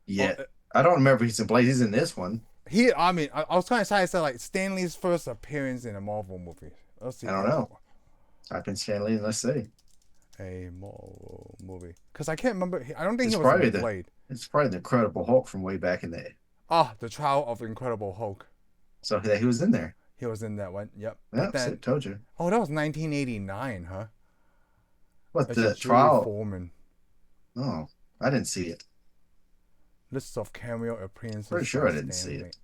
Yeah, Oh, I don't remember if he's in Blade. He's in this one. I mean, I was trying to say like Stanley's first appearance in a Marvel movie. Let's see. I don't know. Type in Stanley and let's see. A Marvel movie. Because I can't remember. I don't think It's he was probably in the- Blade. It's probably the Incredible Hulk from way back in the. Ah, The Trial of Incredible Hulk. So yeah, he was in there. He was in that one. Yep. Yeah, But then, told you. oh, that was 1989, huh? What That's the a Julie trial? Foreman. Oh, I didn't see it. List of cameo appearances. Pretty sure by I didn't see Stanley. it.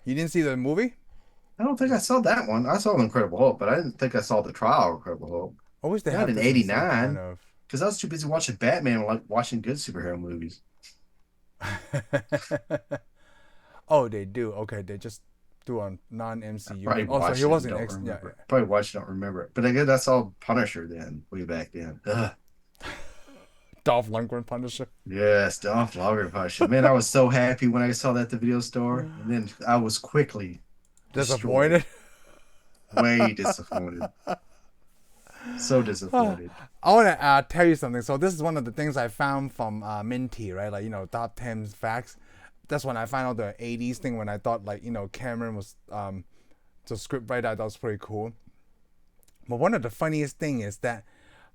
You didn't see the movie? I don't think I saw that one. I saw the Incredible Hulk, but I didn't think I saw the trial of Incredible Hulk I wish they Not had in this some 89. kind of- because I was too busy watching Batman and like watching good superhero movies. Oh, they do. Okay, they just do a non-MCU. Probably Oh, so watched he it, wasn't don't X. Yeah, remember. yeah. Probably watched, don't remember it. But I guess I saw Punisher then, way back then. Ugh. Dolph Lundgren Punisher. Yes, Dolph Lundgren Punisher. Man, I was so happy when I saw that at the video store, and then I was quickly Disappointed. way disappointed. So I disappointed. want to tell you something. So this is one of the things I found from Minty, right? Like, top 10 facts. That's when I found out the 80s thing when I thought, like, Cameron was the script writer. I thought was pretty cool. But one of the funniest thing is that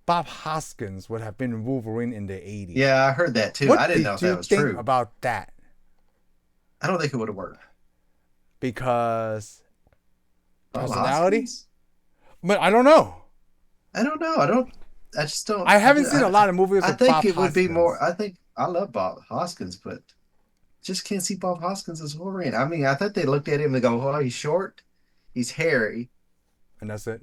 Bob Hoskins would have been Wolverine in the 80s. Yeah, I heard that too. I What didn't know did if that you was think true. about that? I don't think it would have worked. Because Bob personality? Hoskins? But I don't know. I don't know. I don't. I just don't. I haven't seen a lot of movies I with think Bob it would be more. Hoskins. I think I love Bob Hoskins, but just can't see Bob Hoskins as Wolverine. I mean, I think they looked at him and go, "Oh, he's short, he's hairy, And that's it.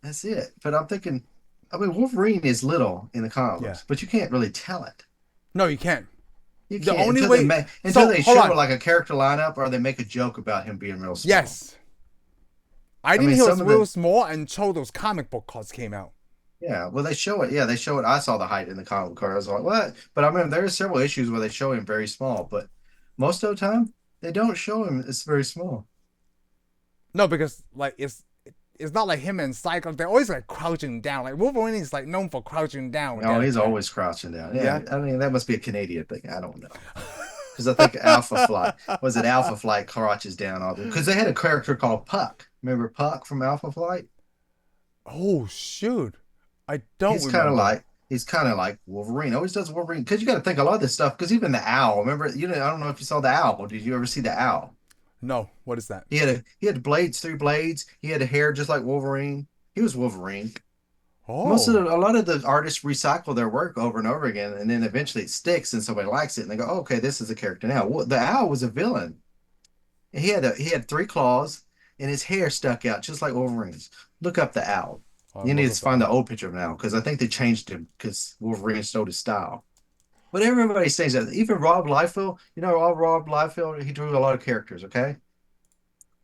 that's it." But I'm thinking, I mean, Wolverine is little in the comic Yeah. books, but you can't really tell it. No, you can't. You The can't only until they way. make until So they hold show on. like a character lineup or they make a joke about him being real small. Yes, I I think mean, he was some of real the small until those comic book cards came out. yeah, well, they show it. Yeah, they show it. I saw the height in the comic book card. I was like, what? But I mean, there are several issues where they show him very small, but most of the time they don't show him. It's very small. No, because like it's not like him and Cyclops. They're always like crouching down. Like Wolverine is like known for crouching down with No, that he's attack. always crouching down. Yeah. Yeah, I mean that must be a Canadian thing. I don't know because I think Alpha Flight was it Alpha Flight crouches down all the because they had a character called Puck. Remember Puck from Alpha Flight? Oh shoot, I don't He's kind of remember. like he's kind of like Wolverine. Always does Wolverine because you got to think a lot of this stuff. Because even the owl, remember? You know, I don't know if you saw the owl. Did you ever see the owl? No, what is that? He had blades, three blades. He had hair just like Wolverine. He was Wolverine. Oh, A lot of the artists recycle their work over and over again, and then eventually it sticks, and somebody likes it, and they go, oh, "Okay, this is a character now." Well, the owl was a villain. He had three claws, and his hair stuck out just like Wolverine's. Look up the owl. You I'm need looking to for find the Al. old picture of him now because I think they changed him because Wolverine stole his style. But everybody says that. Even Rob Liefeld, Rob Liefeld, he drew a lot of characters. Okay,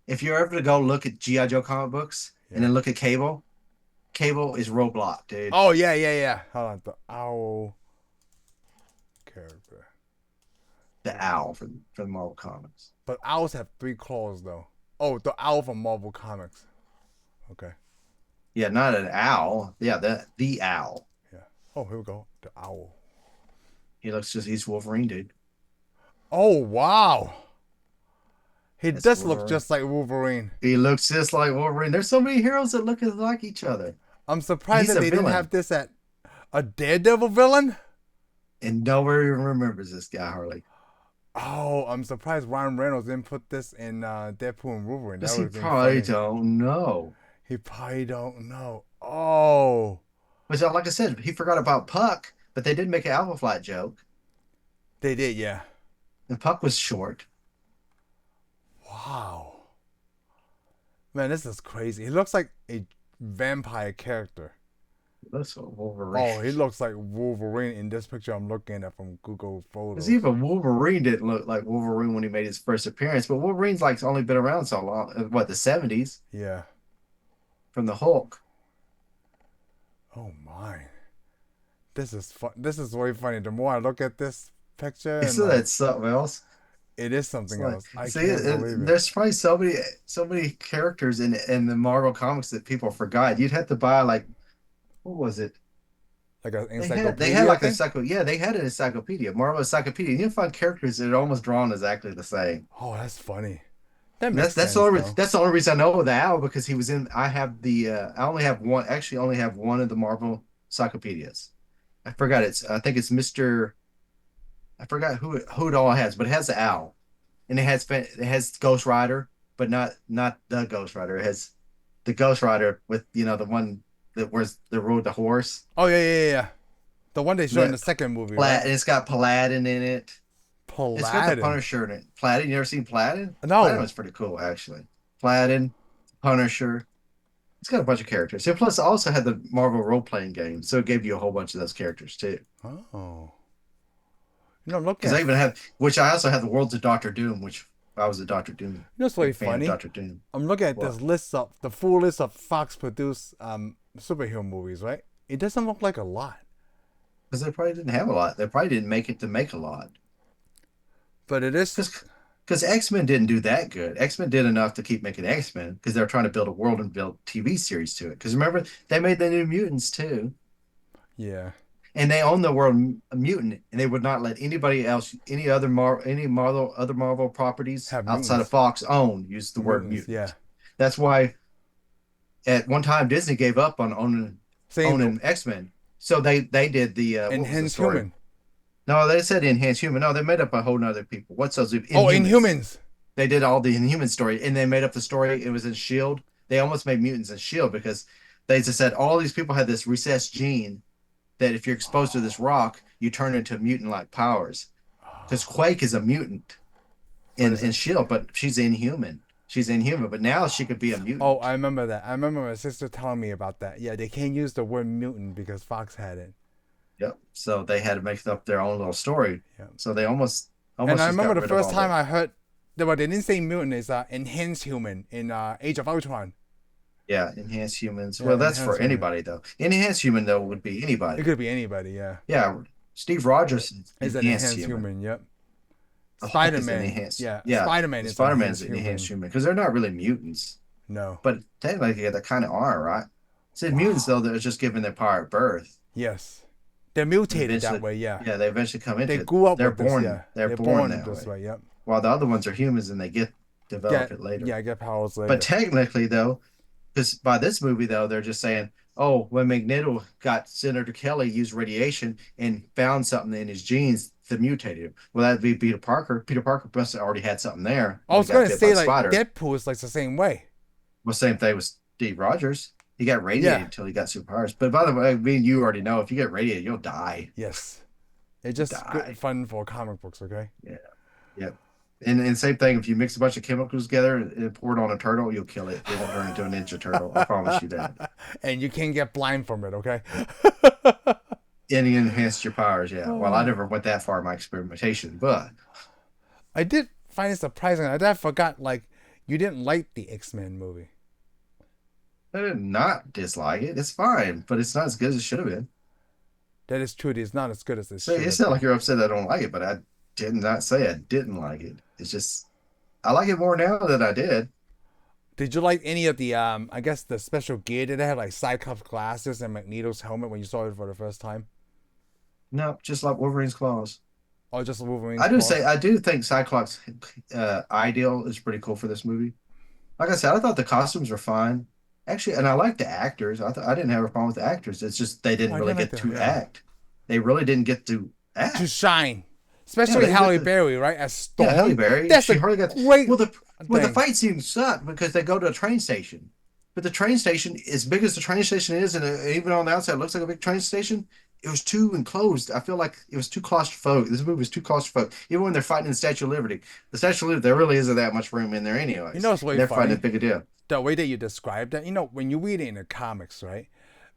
if you're ever to go look at GI Joe comic books and Yeah. then look at Cable, Cable is Roblox, dude. Oh yeah, yeah, yeah. Hold on, the owl character. The owl for the Marvel comics. But owls have three claws though. Oh, the owl from Marvel Comics. Okay. Yeah, not an owl. Yeah, the owl. Yeah. Oh, here we go. The owl. He's Wolverine, dude. Oh wow. He That's does look Wolverine. just like Wolverine. He looks just like Wolverine. There's so many heroes that look like each other. I'm surprised He's that a they didn't villain, have this at a Daredevil villain. and nobody even remembers this guy hardly. Oh, I'm surprised Ryan Reynolds didn't put this in Deadpool and Wolverine. That Because would he have been probably funny. don't know. He probably don't know. Oh, Which, like I said, he forgot about Puck, but they did make an Alpha Flight joke, they did, yeah. and Puck was short. Wow. Man, this is crazy. He looks like a vampire character. That's what Wolverine. Oh, he looks like Wolverine in this picture I'm looking at from Google Because Photos. even Wolverine didn't look like Wolverine when he made his first appearance, but Wolverine's like only been around so long. What, the 70s Yeah. from the Hulk? Oh my. This is fun. This is very funny. The more I look at this picture and So like that's something else. it is It's something like, else. I see, can't believe it. there's probably so many characters in the Marvel comics that people forgot. You'd have to buy like, what was it? Like an They had encyclopedia like a thing. they had an encyclopedia, Marvel encyclopedia. You find characters that are almost drawn exactly the same. Oh, that's funny. That And makes sense though. that's the only reason I know the owl because he was in. I have the I only have one. Actually, only have one of the Marvel encyclopedias. I forgot it's. I think it's Mister. I forgot who it all has, but it has the owl, and it has Ghost Rider, but not the Ghost Rider. It has the Ghost Rider with the one that was the rode the horse. Oh yeah, yeah, yeah. The one they showed in The the second movie, Plat right? and it's got Paladin in it. It's got the Paladin. Punisher in it. Paladin, you ever seen Paladin? Paladin No. was pretty cool actually. Paladin, Punisher. It's got a bunch of characters. And plus, it also had the Marvel role playing game, so it gave you a whole bunch of those characters too. Oh. I'm looking Because at. I even have, which I also have the Worlds of Doctor Doom, which I was a Doctor Doom What's very big fan of funny? Doctor Doom. I'm looking at What? this list of the full list of Fox produced superhero movies, right? It doesn't look like a lot, Because they probably didn't have a lot. They probably didn't make it to make a lot. but it is. Because because X-Men didn't do that good. X-Men did enough to keep making X-Men because they're trying to build a world and build TV series to it. Because remember, they made the New Mutants too, Yeah. and they own the world mutant, and they would not let anybody else, any Marvel, other Marvel properties Have outside of mutants. Fox own use the word Mutants. Yeah. mutant. That's why at one time Disney gave up on Saying the owning X-Men. So they did the what was the enhanced story? human. No, they said enhanced human. No, they made up a whole nother people. What's those Oh, Inhumans? Inhumans. They did all the Inhuman story, and they made up the story. It was in Shield. They almost made mutants in Shield because they just said all these people had this recessed gene that if you're exposed to this rock, you turn into mutant-like powers. Because Quake is a mutant But in Shield, but she's inhuman. She's inhuman, but now she could be a oh, mutant. I remember that. I remember my sister telling me about that. Yeah, they can't use the word mutant because Fox had it. Yep. So they had to make up their own little story. Yeah. So they And almost I just remember got the rid of first all time that. I heard that what they didn't say mutant is enhanced human in Age of Ultron. Yeah, enhanced humans. Yeah, Well, that's for enhanced human. anybody though. Enhanced human though would be It anybody. could be anybody. Yeah, Yeah, Steve Rogers is is an enhanced enhanced human. human. Yep. The Hulk Spider is an Man. enhanced. Yeah, Yeah, Spider Man is Spider Man's enhanced an enhanced human. human because they're not really mutants, No. but technically they kind of are, right? See, mutants though, they're just given their power at birth, Yes. They're and mutated that eventually, way. Yeah. yeah, they eventually come They into it. grew up They're with this. born. Yeah. They're They're born born that this way. way. Yep. While the other ones are humans and they get develop Get it later. yeah. Get powers But later. technically though, because by this movie though, they're just saying, oh, when Magneto got Senator Kelly used radiation and found something in his genes that mutated him. Well, that'd be Peter Parker. Peter Parker must have already had something there I when he was got gonna bit by say the like spider. Deadpool is like the same way. Well, same thing with Steve Rogers. He got radiated Yeah. until he got superpowers. But by the way, I mean, you already know if you get radiated, you'll die. Yes. It's You just good die. fun for comic books. Okay. Yeah. Yep. And same thing, if you mix a bunch of chemicals together and pour it on a turtle, you'll kill it. It'll turn into a ninja turtle. I promise you that. And you can't get blind from it. Okay. And you enhance your powers, yeah. Well, I Oh. never went that far in my experimentation, but I did find it surprising. I forgot like you didn't like the X Men movie. I did not dislike it. It's fine, but it's not as good as it should have been. That is true. It's not as good as it So should it's have not been. like you're upset that I don't like it, but I did not say I didn't like it. It's just I like it more now than I did. Did you like any of the I guess the special gear that they have like Cyclops glasses and Magneto's helmet when you saw it for the first time? No, just like Wolverine's claws. Or just Wolverine's I do say claws? I do think Cyclops ideal is pretty cool for this movie. Like I said, I thought the costumes were fine. Actually, and I like the actors. I didn't have a problem with the actors. It's just they Oh, didn't I really didn't like get that. to Yeah. act. They really didn't get to To act. shine. Yeah, Especially they Halle went Berry, right? As Yeah, Halle Storm. Berry. That's She a hardly got great the thing. fight scenes suck because they go to a train station. But the train station, as big as the train station is, and even on the outside it looks like a big train station, it was too enclosed. I feel like it was too claustrophobic. This movie was too claustrophobic. Even when they're fighting in the Statue of Liberty, the Statue of Liberty, there really isn't that much room in there You anyways. know it's And way they're fighting a funny? big deal. The way that you described that, when you read it in the comics, right?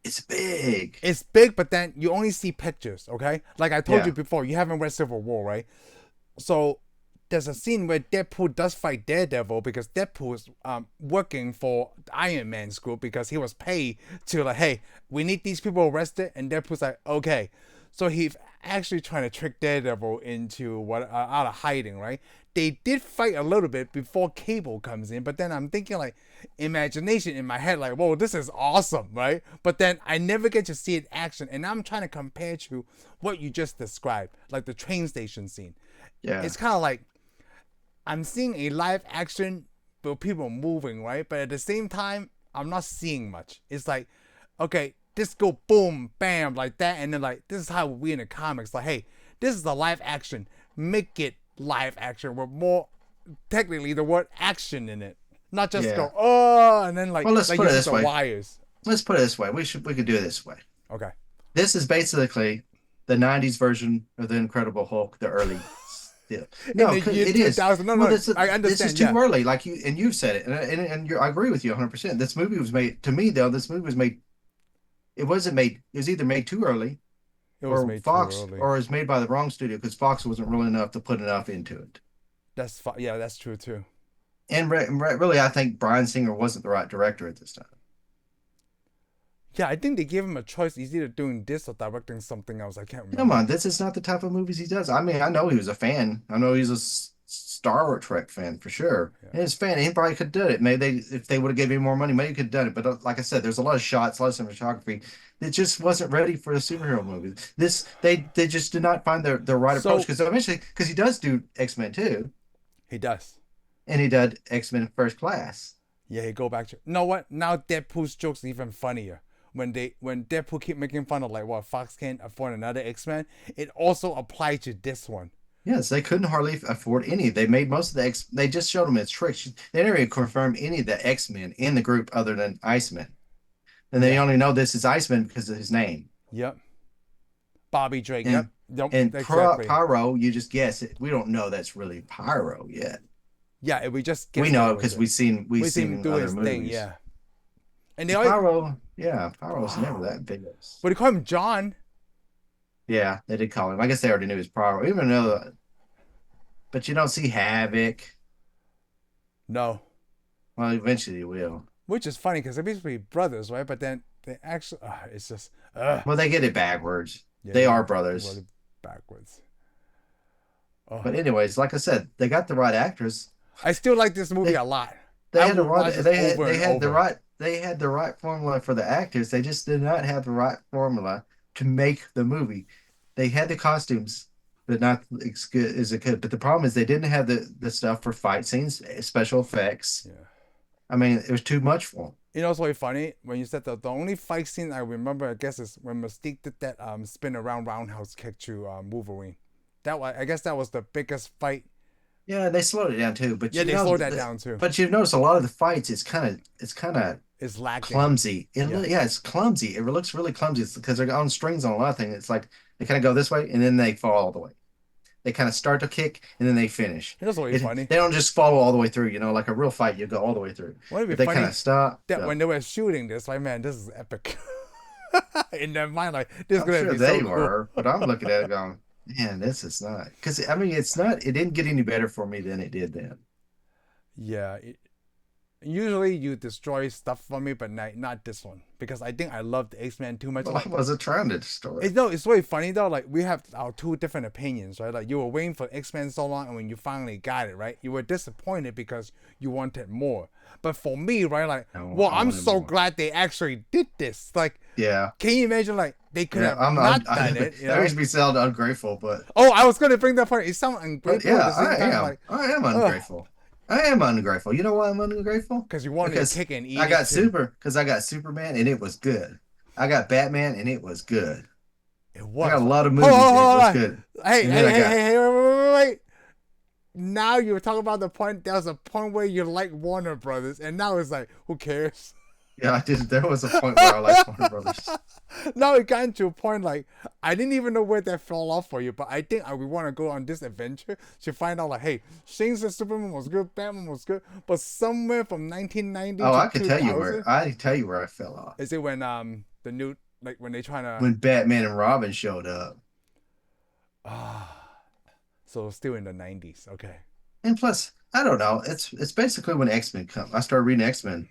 It's big. It's big, but then you only see pictures, okay? Like I told Yeah. you before, you haven't read Civil War, right? So there's a scene where Deadpool does fight Daredevil because Deadpool is working for Iron Man's group because he was paid to like, hey, we need these people arrested, and Deadpool's like, okay. So he's actually trying to trick Daredevil into what out of hiding, right? They did fight a little bit before Cable comes in, but then I'm thinking like imagination in my head, like, whoa, this is awesome, right? But then I never get to see it in action, and I'm trying to compare to what you just described, like the train station scene. Yeah. It's kind of like I'm seeing a live action with people moving, right? But at the same time, I'm not seeing much. It's like, okay, this go boom, bam, like that, and then like this is how we in the comics, like, hey, this is the live action. Make it live action with more technically the word action in it. Not just Yeah. go, oh, and then like, Well, let's like put it use this the way. wires. Let's put it this way. We could do it this way. Okay. This is basically the '90s version of the Incredible Hulk, the early. Yeah. In No, the year it is. 2000, no, Well, no, this I this is understand, too yeah. early. Like you've said it, I agree with you 100%. This movie was made to me though. This movie was made. It wasn't made. It was either made too early, It was or made too Fox, early. or it was made by the wrong studio because Fox wasn't really enough to put enough into it. Yeah, that's true too. And really, I think Bryan Singer wasn't the right director at this time. Yeah, I think they gave him a choice. He's either doing this or directing something else. I can't Come remember. on, this is not the type of movies he does. I mean, I know he was a fan. I know he's Star Trek fan for sure. Yeah. And his fan, he probably could do it. Maybe if they would have given him more money, maybe he could have done it. But like I said, there's a lot of shots, a lot of cinematography that just wasn't ready for a superhero movie. They just did not find the right approach So because eventually because he does do X Men too, he does. and he did X Men First Class. Yeah, he go back to. You know what? Now Deadpool's jokes are even funnier. When Deadpool keep making fun of like what Fox can't afford another X-Men, it also applied to this one. Yes, they couldn't hardly afford any. They made most of the X. They just showed them as tricks. They never even confirmed any of the X Men in the group other than Iceman. And they Yeah. only know this is Iceman because of his name. Yep. Bobby Drake. And Yep. Yep. and Exactly. Pyro, you just guess it. We don't know that's really Pyro yet. Yeah. We just We guessed know that it was because it. we've We seen seen him in do other his movies. thing. Yeah. And they always. Pyro, yeah, Pyro's never that big. But they call him John. Yeah, they did call him. I guess they already knew his Pyro. Even though, but you don't see Havoc. No. Well, eventually you will. Which is funny because they're basically brothers, right? But then they actually, it's just, Well, they get it backwards. yeah, They are really brothers. backwards. Oh. But anyways, like I said, they got the right actors. I still like this movie They, a lot. they I had the would right watch this they had over they and had the over. right they had the right formula for the actors. They just did not have the right formula to make the movie. They had the costumes, but not as good as it could. But the problem is they didn't have the stuff for fight scenes, special effects. Yeah. I mean, it was too much for them. You know what's really funny? When you said the only fight scene I remember, I guess, is when Mystique did that spin around roundhouse kick to Wolverine. I guess that was the biggest fight. Yeah, they slowed it down too. But Yeah, you they know, slowed that down too. but you've noticed a lot of the fights. It's kind of It's lacking. clumsy. Yeah. Yeah, it's clumsy. It looks really clumsy. It's because they're on strings on a lot of things. It's like they kind of go this way and then they fall all the way. They kind of start to kick and then they finish. You know what's really funny? They don't just follow all the way through. You know, like a real fight, you go all the way through. Wouldn't it But be they kind funny of stop. that go. when they were shooting this, like, man, this is epic. In their mind, like, this is I'm gonna sure be they so cool. were, but I'm looking at it going, man, this is not. Because I mean, it's not. It didn't get any better for me than it did then. Yeah. Usually you destroy stuff for me, but not this one because I think I loved X-Men too much. Well, I wasn't trying to destroy it. It's really funny though. Like we have our two different opinions, right? Like you were waiting for X-Men so long, and when you finally got it, right, you were disappointed because you wanted more. But for me, right, like, No, well, I I'm wanted so more. glad they actually did this. Like, Yeah. can you imagine? Like they could Yeah, have I'm not not. done it. You That know? makes me sound ungrateful, but Oh, I was gonna bring that point. It sounds ungrateful yeah, at the same I time, am. like, I am ungrateful. I am ungrateful. You know why I'm ungrateful? because you wanted Because to kick and eat. I got it too. because I got Superman and it was good. I got Batman and it was good. It I was. got a lot of Hold movies on, and it hold was on. good. Hey, And hey, then I hey, got- hey, hey, wait. Now you were talking about the point. There was a point where you like Warner Brothers, and now it's like, who cares? Yeah, I did. There was a point where I liked Warner Brothers. Now it got into a point like I didn't even know where that fell off for you, but I think we want to go on this adventure to find out like, hey, Shane said Superman was good, Batman was good, but somewhere from 1990 Oh, to I can tell you 2000, where I fell off. is it when the new like when they trying to When Batman and Robin showed up. so still in the 90s, okay. And plus, I don't know. It's basically when X-Men come. I started reading X-Men.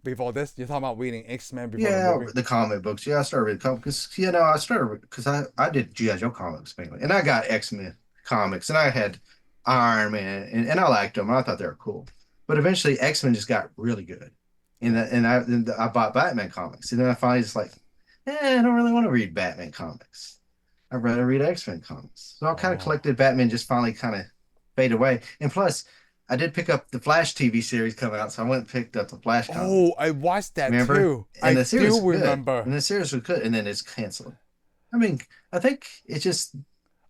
Before this, you're talking about reading X-Men before the Yeah, movie. the comic books. Yeah, I started reading comics because I started because I did G.I. Joe comics mainly, and I got X-Men comics, and I had Iron Man, and I liked them. I thought they were cool. But eventually, X-Men just got really good, and I bought Batman comics, and then I finally just like, I don't really want to read Batman comics. I'd rather read X-Men comics. So I kind of Oh. collected Batman, just finally kind of fade away. And plus, I did pick up the Flash TV series coming out, so I went and picked up the Flash comic. Oh, I watched that Remember? too. And I the series do was good. remember. And the series was good, and then it's canceled. I mean, I think it just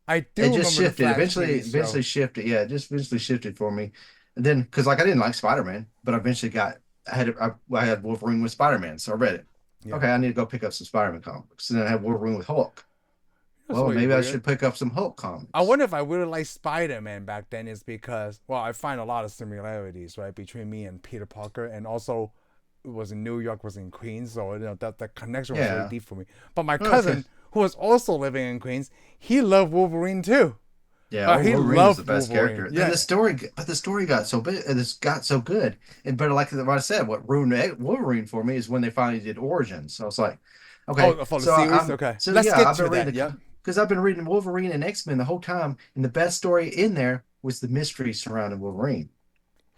I do it remember just the shifted. Flash Eventually, TV show. eventually shifted. Yeah, it just eventually shifted for me. And then, because like I didn't like Spider-Man, but I eventually I had Wolverine with Spider-Man, so I read it. Yeah. Okay, I need to go pick up some Spider-Man comics, and then I had Wolverine with Hulk. That's Well, really maybe I weird. should pick up some Hulk comics. I wonder if I would have liked Spider-Man back then is because, well, I find a lot of similarities, right, between me and Peter Parker, and also it was in New York, was in Queens, so that connection was Yeah. really deep for me. But my Okay. cousin, who was also living in Queens, he loved Wolverine too. Yeah, he Wolverine was loved the best Wolverine. character. Yeah. And the story got so big, and it's got so good. And but like what I said, what ruined Wolverine for me is when they finally did Origins. So it's like, okay, Oh, for the so series? I'm, Okay. so Let's yeah, get I've to been that, reading yeah. because I've been reading Wolverine and X Men the whole time, and the best story in there was the mystery surrounding Wolverine.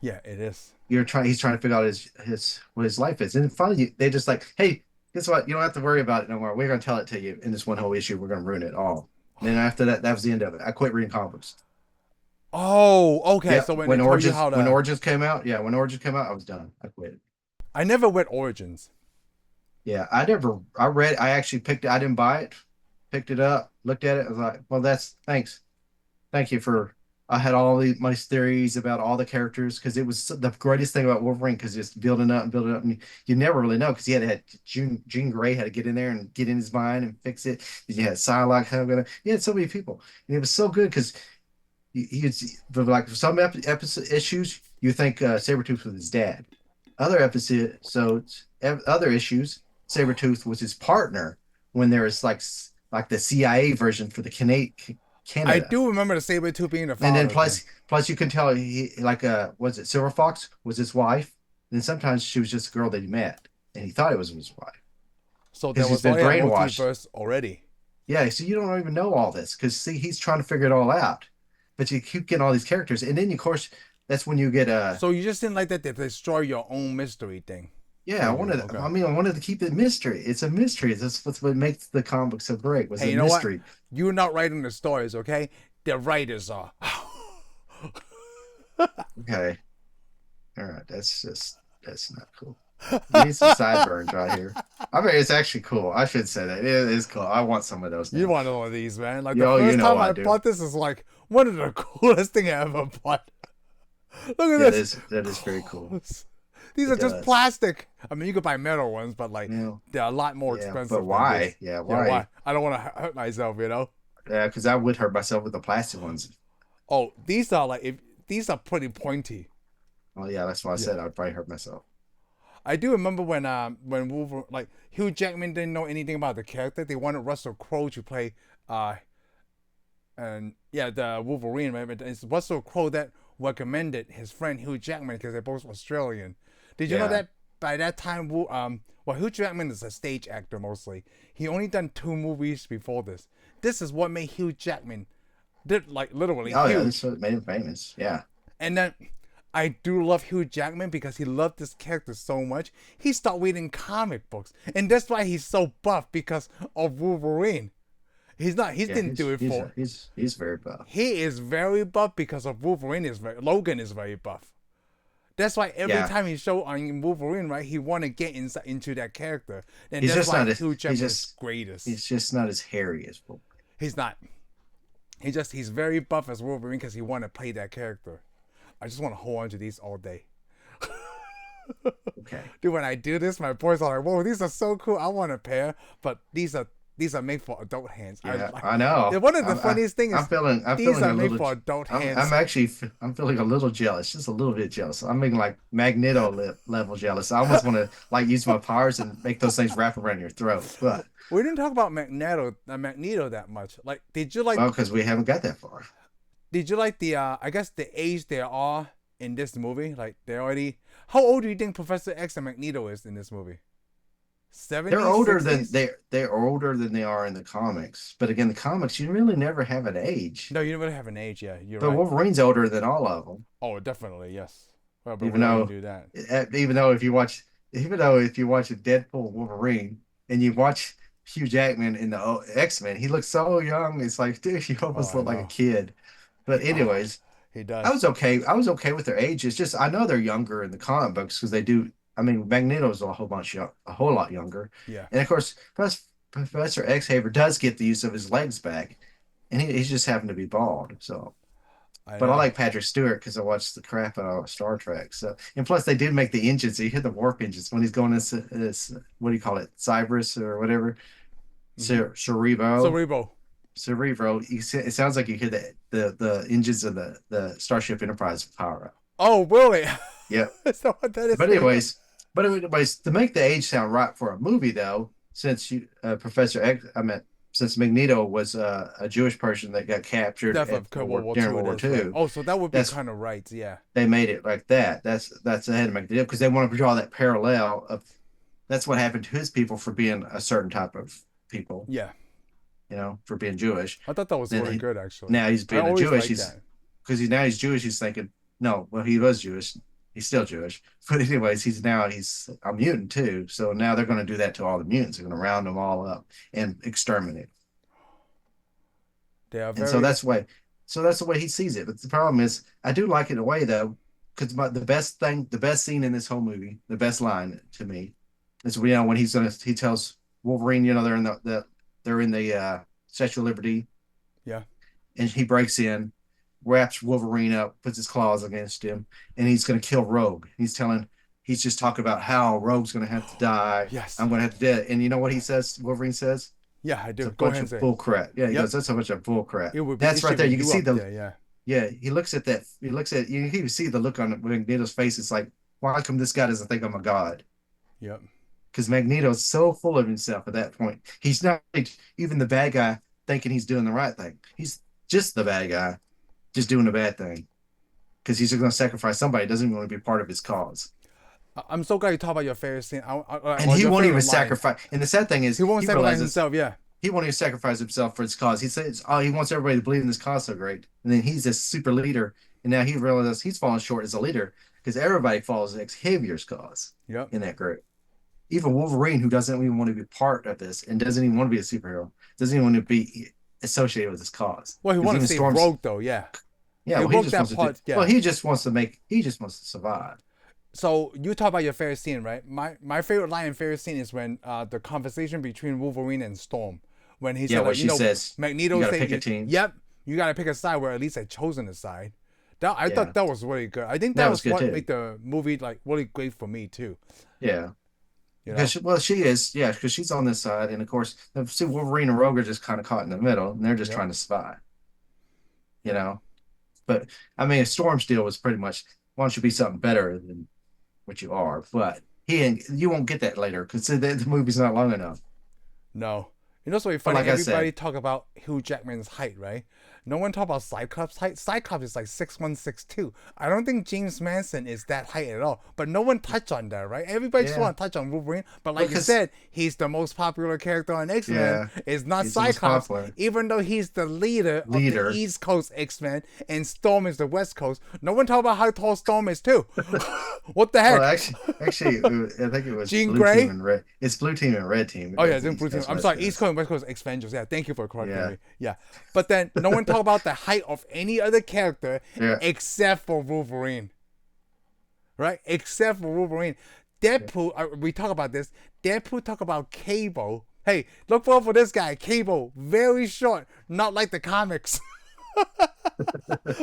Yeah, it is. He's trying to figure out his what his life is, and finally they just like, hey, guess what? You don't have to worry about it no more. We're gonna tell it to you in this one whole issue. We're gonna ruin it all. And then after that, that was the end of it. I quit reading comics. Oh, okay. Yeah, So when they told you how when to, Origins came out, yeah, when Origins came out, I was done. I quit. I never read Origins. Yeah, I actually picked it. I didn't buy it. Picked it up, looked at it. I was like, well, that's thanks. Thank you for. I had my theories about all the characters because it was the greatest thing about Wolverine because it's building up and building up, and you never really know because he had Jean Grey had to get in there and get in his mind and fix it. You had Psylocke, you had so many people, and it was so good because but like for some episode issues, you think Sabretooth was his dad. Other episodes, other issues, Sabretooth was his partner when there was like the CIA version for the I Canada. do remember the Sabretooth being the And then father thing. plus you can tell he like was it Silver Fox was his wife, and sometimes she was just a girl that he met, and he thought it was his wife So there because he's was been already a brainwashed. multiverse already. Yeah, so you don't even know all this because see he's trying to figure it all out, but you keep getting all these characters, and then of course that's when you get So you just didn't like that they destroy your own mystery thing yeah for you. Okay. I wanted to keep it mystery. It's a mystery. That's what makes the comic book so great was Hey, a you know what? mystery. You're not writing the stories, okay? The writers are. Okay, all right, that's not cool. We need some sideburns right here. I mean, it's actually cool. I should say that. It is cool. I want some of those You now. want all of these, man. Like the Yo, you first know time I I do. bought this is like one of the coolest thing I ever bought. Look at Yeah, this. that is very cool. These It are just does. plastic. I mean, you could buy metal ones, but like You know, they're a lot more yeah, but expensive than this. why? Yeah, Yeah, why? why? I don't want to hurt myself, you know. Yeah, because I would hurt myself with the plastic ones. Oh, these are like if these are pretty pointy. Oh yeah, that's why I Yeah, said I'd probably hurt myself. I do remember when Wolverine, like Hugh Jackman didn't know anything about the character. They wanted Russell Crowe to play uh and yeah the Wolverine. Right? But it's Russell Crowe that recommended his friend Hugh Jackman because they're both Australian. Did you know Yeah. that by that time well Hugh Jackman is a stage actor mostly. He only done 2 movies before this. This is what made Hugh Jackman did like literally Oh yeah, this huge. what made him famous. Yeah. And then I do love Hugh Jackman because he loved this character so much. He started reading comic books, and that's why he's so buff because of Wolverine. He's not. He Yeah, didn't do it for. he's very buff. He is very buff because of Wolverine. Logan is very buff. That's why every Yeah. time he show on Wolverine, right, he want to get inside into that character, and He's that's just why not as Hugh Jackman is greatest. he's just not as hairy as Wolverine. He's not. He's very buff as Wolverine because he want to play that character. I just want to hold on to these all day. Okay. Dude, when I do this, my boys are like, "Whoa, these are so cool! I want a pair." But these are made for adult hands. Yeah, I know. One of the funniest things is I'm these feeling are a made little. for adult hands. I'm feeling a little jealous, just a little bit jealous. I'm being like Magneto level jealous. I almost want to like use my powers and make those things wrap around your throat. But We didn't talk about Magneto that much. Like, well, because we haven't got that far. did you like the I guess the age they are in this movie? Like they already. How old do you think Professor X and Magneto is in this movie? 70s, They're older 60s? they're older than they are in the comics. But again, the comics you really never have an age. No, you don't really have an age. Yeah, you're But right. Wolverine's older than all of them. Oh, definitely yes. Well, but we Even don't though do that. even though if you watch a Deadpool Wolverine and you watch Hugh Jackman in the X Men, he looks so young. It's like, dude, you Oh, almost I look like a know. kid. But Oh, anyways, he does. I was okay with their age. It's just I know they're younger in the comic books because they do. I mean, Magneto's a whole lot younger, Yeah, and of course, Professor Xavier does get the use of his legs back, and he's just happened to be bald. So, I but I know. like Patrick Stewart because I watched the crap out of Star Trek. So, and plus they did make the engines. So you hear the warp engines when he's going this what do you call it, Cybers or whatever, Mm-hmm. Cerebro. Cerebro. Cerebro. It sounds like you hear the engines of the Starship Enterprise power up. Oh, really? Yeah. That's not what that is. But anyways, to make the age sound right for a movie though, since Professor X, I meant since Magneto was a Jewish person that got captured Definitely World War during Two. World It War is right. II, Oh, so that would be that's kind of right. Yeah. they made it like that. That's ahead of Magneto because they want to draw that parallel of that's what happened to his people for being a certain type of people. Yeah. for being Jewish. I thought that was Then really good, actually. now he's I being a always Jewish. liked that. Because he's Jewish. He's thinking, no, well, he was Jewish. He's still Jewish. But anyways, he's a mutant too. So now they're going to do that to all the mutants. They're going to round them all up and exterminate. They are And so very. that's the way he sees it. But the problem is, I do like it in a way though, because the best scene in this whole movie, the best line to me, is when he tells Wolverine, they're in the Statue of Liberty, Yeah. and he breaks in, wraps Wolverine up, puts his claws against him, and he's going to kill Rogue. He's just talking about how Rogue's going to have to die. Yes. I'm going to have to die. And you know what he says? Wolverine says, Yeah, I do. "It's a Go bunch ahead of and say. bull crap." Yeah, he Yep. goes, "That's a bunch of bull crap." It That's right should there. be You can see up there, yeah. yeah. He looks at that. You can see the look on Magneto's face. It's like, why come this guy doesn't think I'm a god? Yep. Because Magneto's so full of himself at that point. He's not even the bad guy thinking he's doing the right thing. He's just the bad guy, just doing the bad thing. Because he's just going to sacrifice somebody. Doesn't even want to be part of his cause. I'm so glad you talk about your favorite scene. And he won't even sacrifice. And the sad thing is, He won't sacrifice realizes himself. Yeah. he won't even sacrifice himself for his cause. He says, "Oh, he wants everybody to believe in this cause so great." And then he's this super leader, and now he realizes he's falling short as a leader because everybody follows Xavier's cause Yep. in that group. Even Wolverine, who doesn't even want to be part of this and doesn't even want to be a superhero, doesn't even want to be associated with this cause. Well, he 'Cause wants to even save Storm's- Rogue though. Yeah. Yeah, He well, he broke just that wants to part, yeah. well, he just wants to survive. So you talk about your favorite scene, right? My favorite line and favorite scene is when the conversation between Wolverine and Storm, when he Yeah, said, where she says, Magneto "You gotta said, pick a team." Yep, you gotta pick a side. Where at least I chosen a side. I Yeah. thought that was really good. I think That that was was good, what too. made the movie like really great for me too. Yeah. You know? Because she is, yeah, because she's on this side, and of course, see, Wolverine and Rogue are just kind of caught in the middle, and they're just Yep. trying to survive, you know. But I mean, Storm's deal was pretty much, why don't you be something better than what you are? But you won't get that later because the movie's not long enough. No. You know what's really funny? like I Everybody said- talk about Hugh Jackman's height, right? No one talk about Cyclops' height. Cyclops is like 6'1", 6'2". I don't think James Manson is that height at all. But no one touched on that, right? Everybody just Yeah. want to touch on Wolverine. But like you Because- said, he's the most popular character on X Men. Yeah. It's not He's the most Cyclops, popular. even though he's the leader of Leader. the East Coast X Men, and Storm is the West Coast. No one talk about how tall Storm is too. What the heck? Well, actually, I think it was Jean Blue Grey? Team and Red. It's Blue Team and Red Team. Oh yeah, That's then Blue Team. East I'm Coast, sorry, West East Coast and West Coast Avengers. Yeah, thank you for correcting Yeah. me. Yeah, but then no one talk about the height of any other character Yeah. except for Wolverine. Right? Except for Wolverine. Deadpool. We talk about this. Deadpool talk about Cable. Hey, look forward for this guy, Cable. Very short, not like the comics.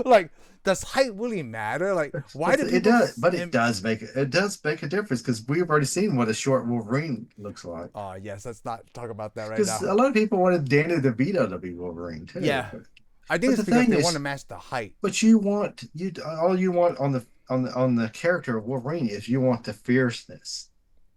Like, does height really matter? Like, why do It people? does, but it does make a difference because we've already seen what a short Wolverine looks like. Oh yes, let's not talk about that right Because now. a lot of people wanted Danny DeVito to be Wolverine too. Yeah. But, I think but it's the because thing they is- want to match the height. but all you want on the character of Wolverine is you want the fierceness.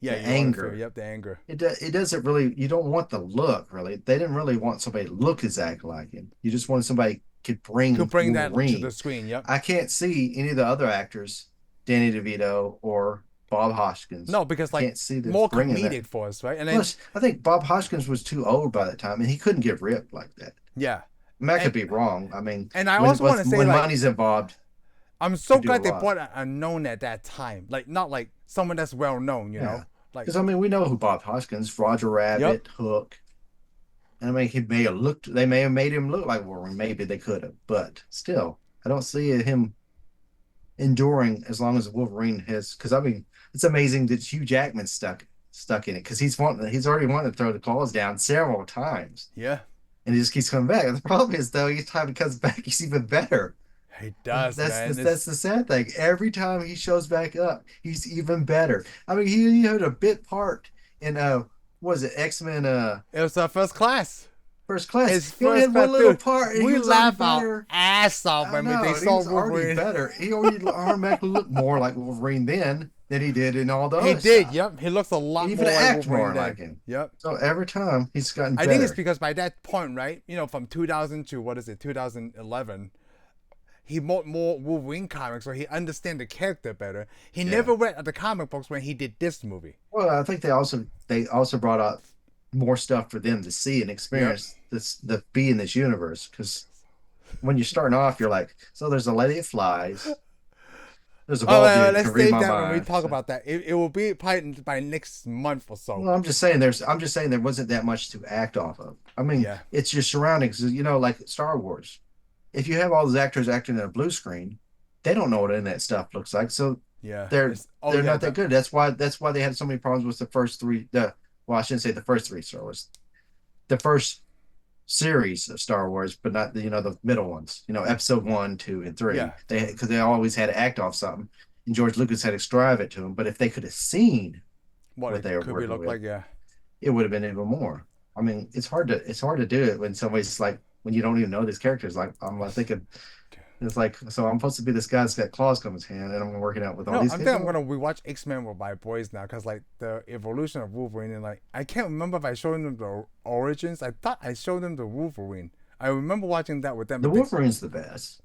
Yeah, the you wanna anger. feel- Yep, the anger. It doesn't really. You don't want the look really. They didn't really want somebody to look exactly like him. You just wanted somebody could bring Could bring that to Wolverine. the screen. Yep. I can't see any of the other actors, Danny DeVito or Bob Hoskins. No, because like can't see them more bringing that. comedic for us, right? And then Plus, I think Bob Hoskins was too old by that time, and he couldn't get ripped like that. yeah, I mean, I could And- be wrong. I mean, and I also want to say when like money's involved, I'm so could do glad a they lot. brought a known at that time, like not like someone that's well known, you know, like because I mean, we know who Bob Hoskins, Roger Rabbit, Hook. And I mean, they may have made him look like Wolverine. Maybe they could have, but still, I don't see him enduring as long as Wolverine has. Because I mean, it's amazing that Hugh Jackman's stuck in it because he's already wanted to throw the claws down several times, yeah, and he just keeps coming back. And the problem is though, each time he comes back, he's even better. he does, man. That's the sad thing. Every time he shows back up, he's even better. I mean, he had a bit part in what was it, X Men It was our first class. First Class. His He only first had one class, little dude. part. And We he was laugh already our better. ass off I when know, they he saw was already Wolverine. better. He already automatically looked more like Wolverine then than he did in all the He other did, stuff. yep. He looks a lot He even more like act Wolverine more then. like him. Yep. So every time he's gotten I better. think it's because by that point, right? You know, from 2000 to 2011, he bought more Wolverine comics, so he understand the character better. He never read the comic books when he did this movie. Well, I think they also brought up more stuff for them to see and Yep. experience this the be in this universe. Because when you're starting off, you're like, so there's a lady that flies, there's a Oh, bald well, dude that let's can read save my that when we mind. talk So, about that. It will be probably by next month or so. well, I'm just saying there wasn't that much to act off of. I mean, Yeah. it's your surroundings, you know, like Star Wars. If you have all those actors acting in a blue screen, they don't know what any of that stuff looks like. So Yeah. they're It's oh they're yeah. not that That good. That's why they had so many problems with the first three. The well, I shouldn't say the first three Star Wars. The first series of Star Wars, but not the the middle ones. You know, episode one, two, and three. yeah. They because they always had to act off something, and George Lucas had to strive it to them. But if they could have seen What what it they were could be working look with, like. Yeah. it would have been even more. I mean, it's hard to do it when somebody's like when you don't even know these characters. Like I'm like thinking it's like so I'm supposed to be this guy that's got claws come his hand, and I'm working out with all No, these I'm think I'm people. gonna rewatch X Men with my boys now because like the evolution of Wolverine and like I can't remember if I showed them the origins. I thought I showed them the Wolverine. I remember watching that with them. The It takes Wolverine's the best.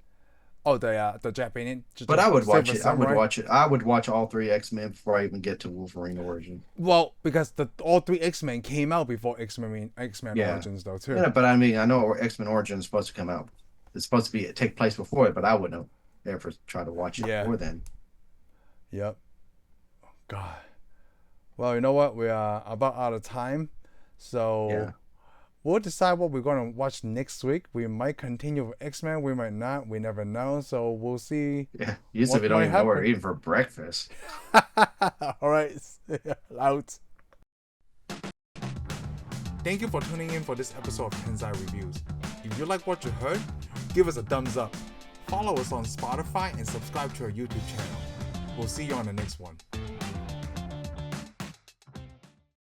the Japanese But the I would watch Silver it. I would Samurai. watch it. I would watch all three X Men before I even get to Wolverine origin. Well, because the all three X Men came out before X Men Yeah, Origins though too. yeah. But I mean, I know X Men Origin is supposed to come out. It's supposed to be take place before it, but I wouldn't have ever try to watch it Yeah. before then. Yep. God. Well, you know what? We are about out of time, Yeah, so we'll decide what we're gonna watch next week. We might continue with X Men. We might not. We never know. So we'll see yeah. Usually what we don't might even know where happen. to eat for breakfast. All right. Out. Thank you for tuning in for this episode of Tensai Reviews. If you like what you heard, give us a thumbs up. Follow us on Spotify and subscribe to our YouTube channel. We'll see you on the next one.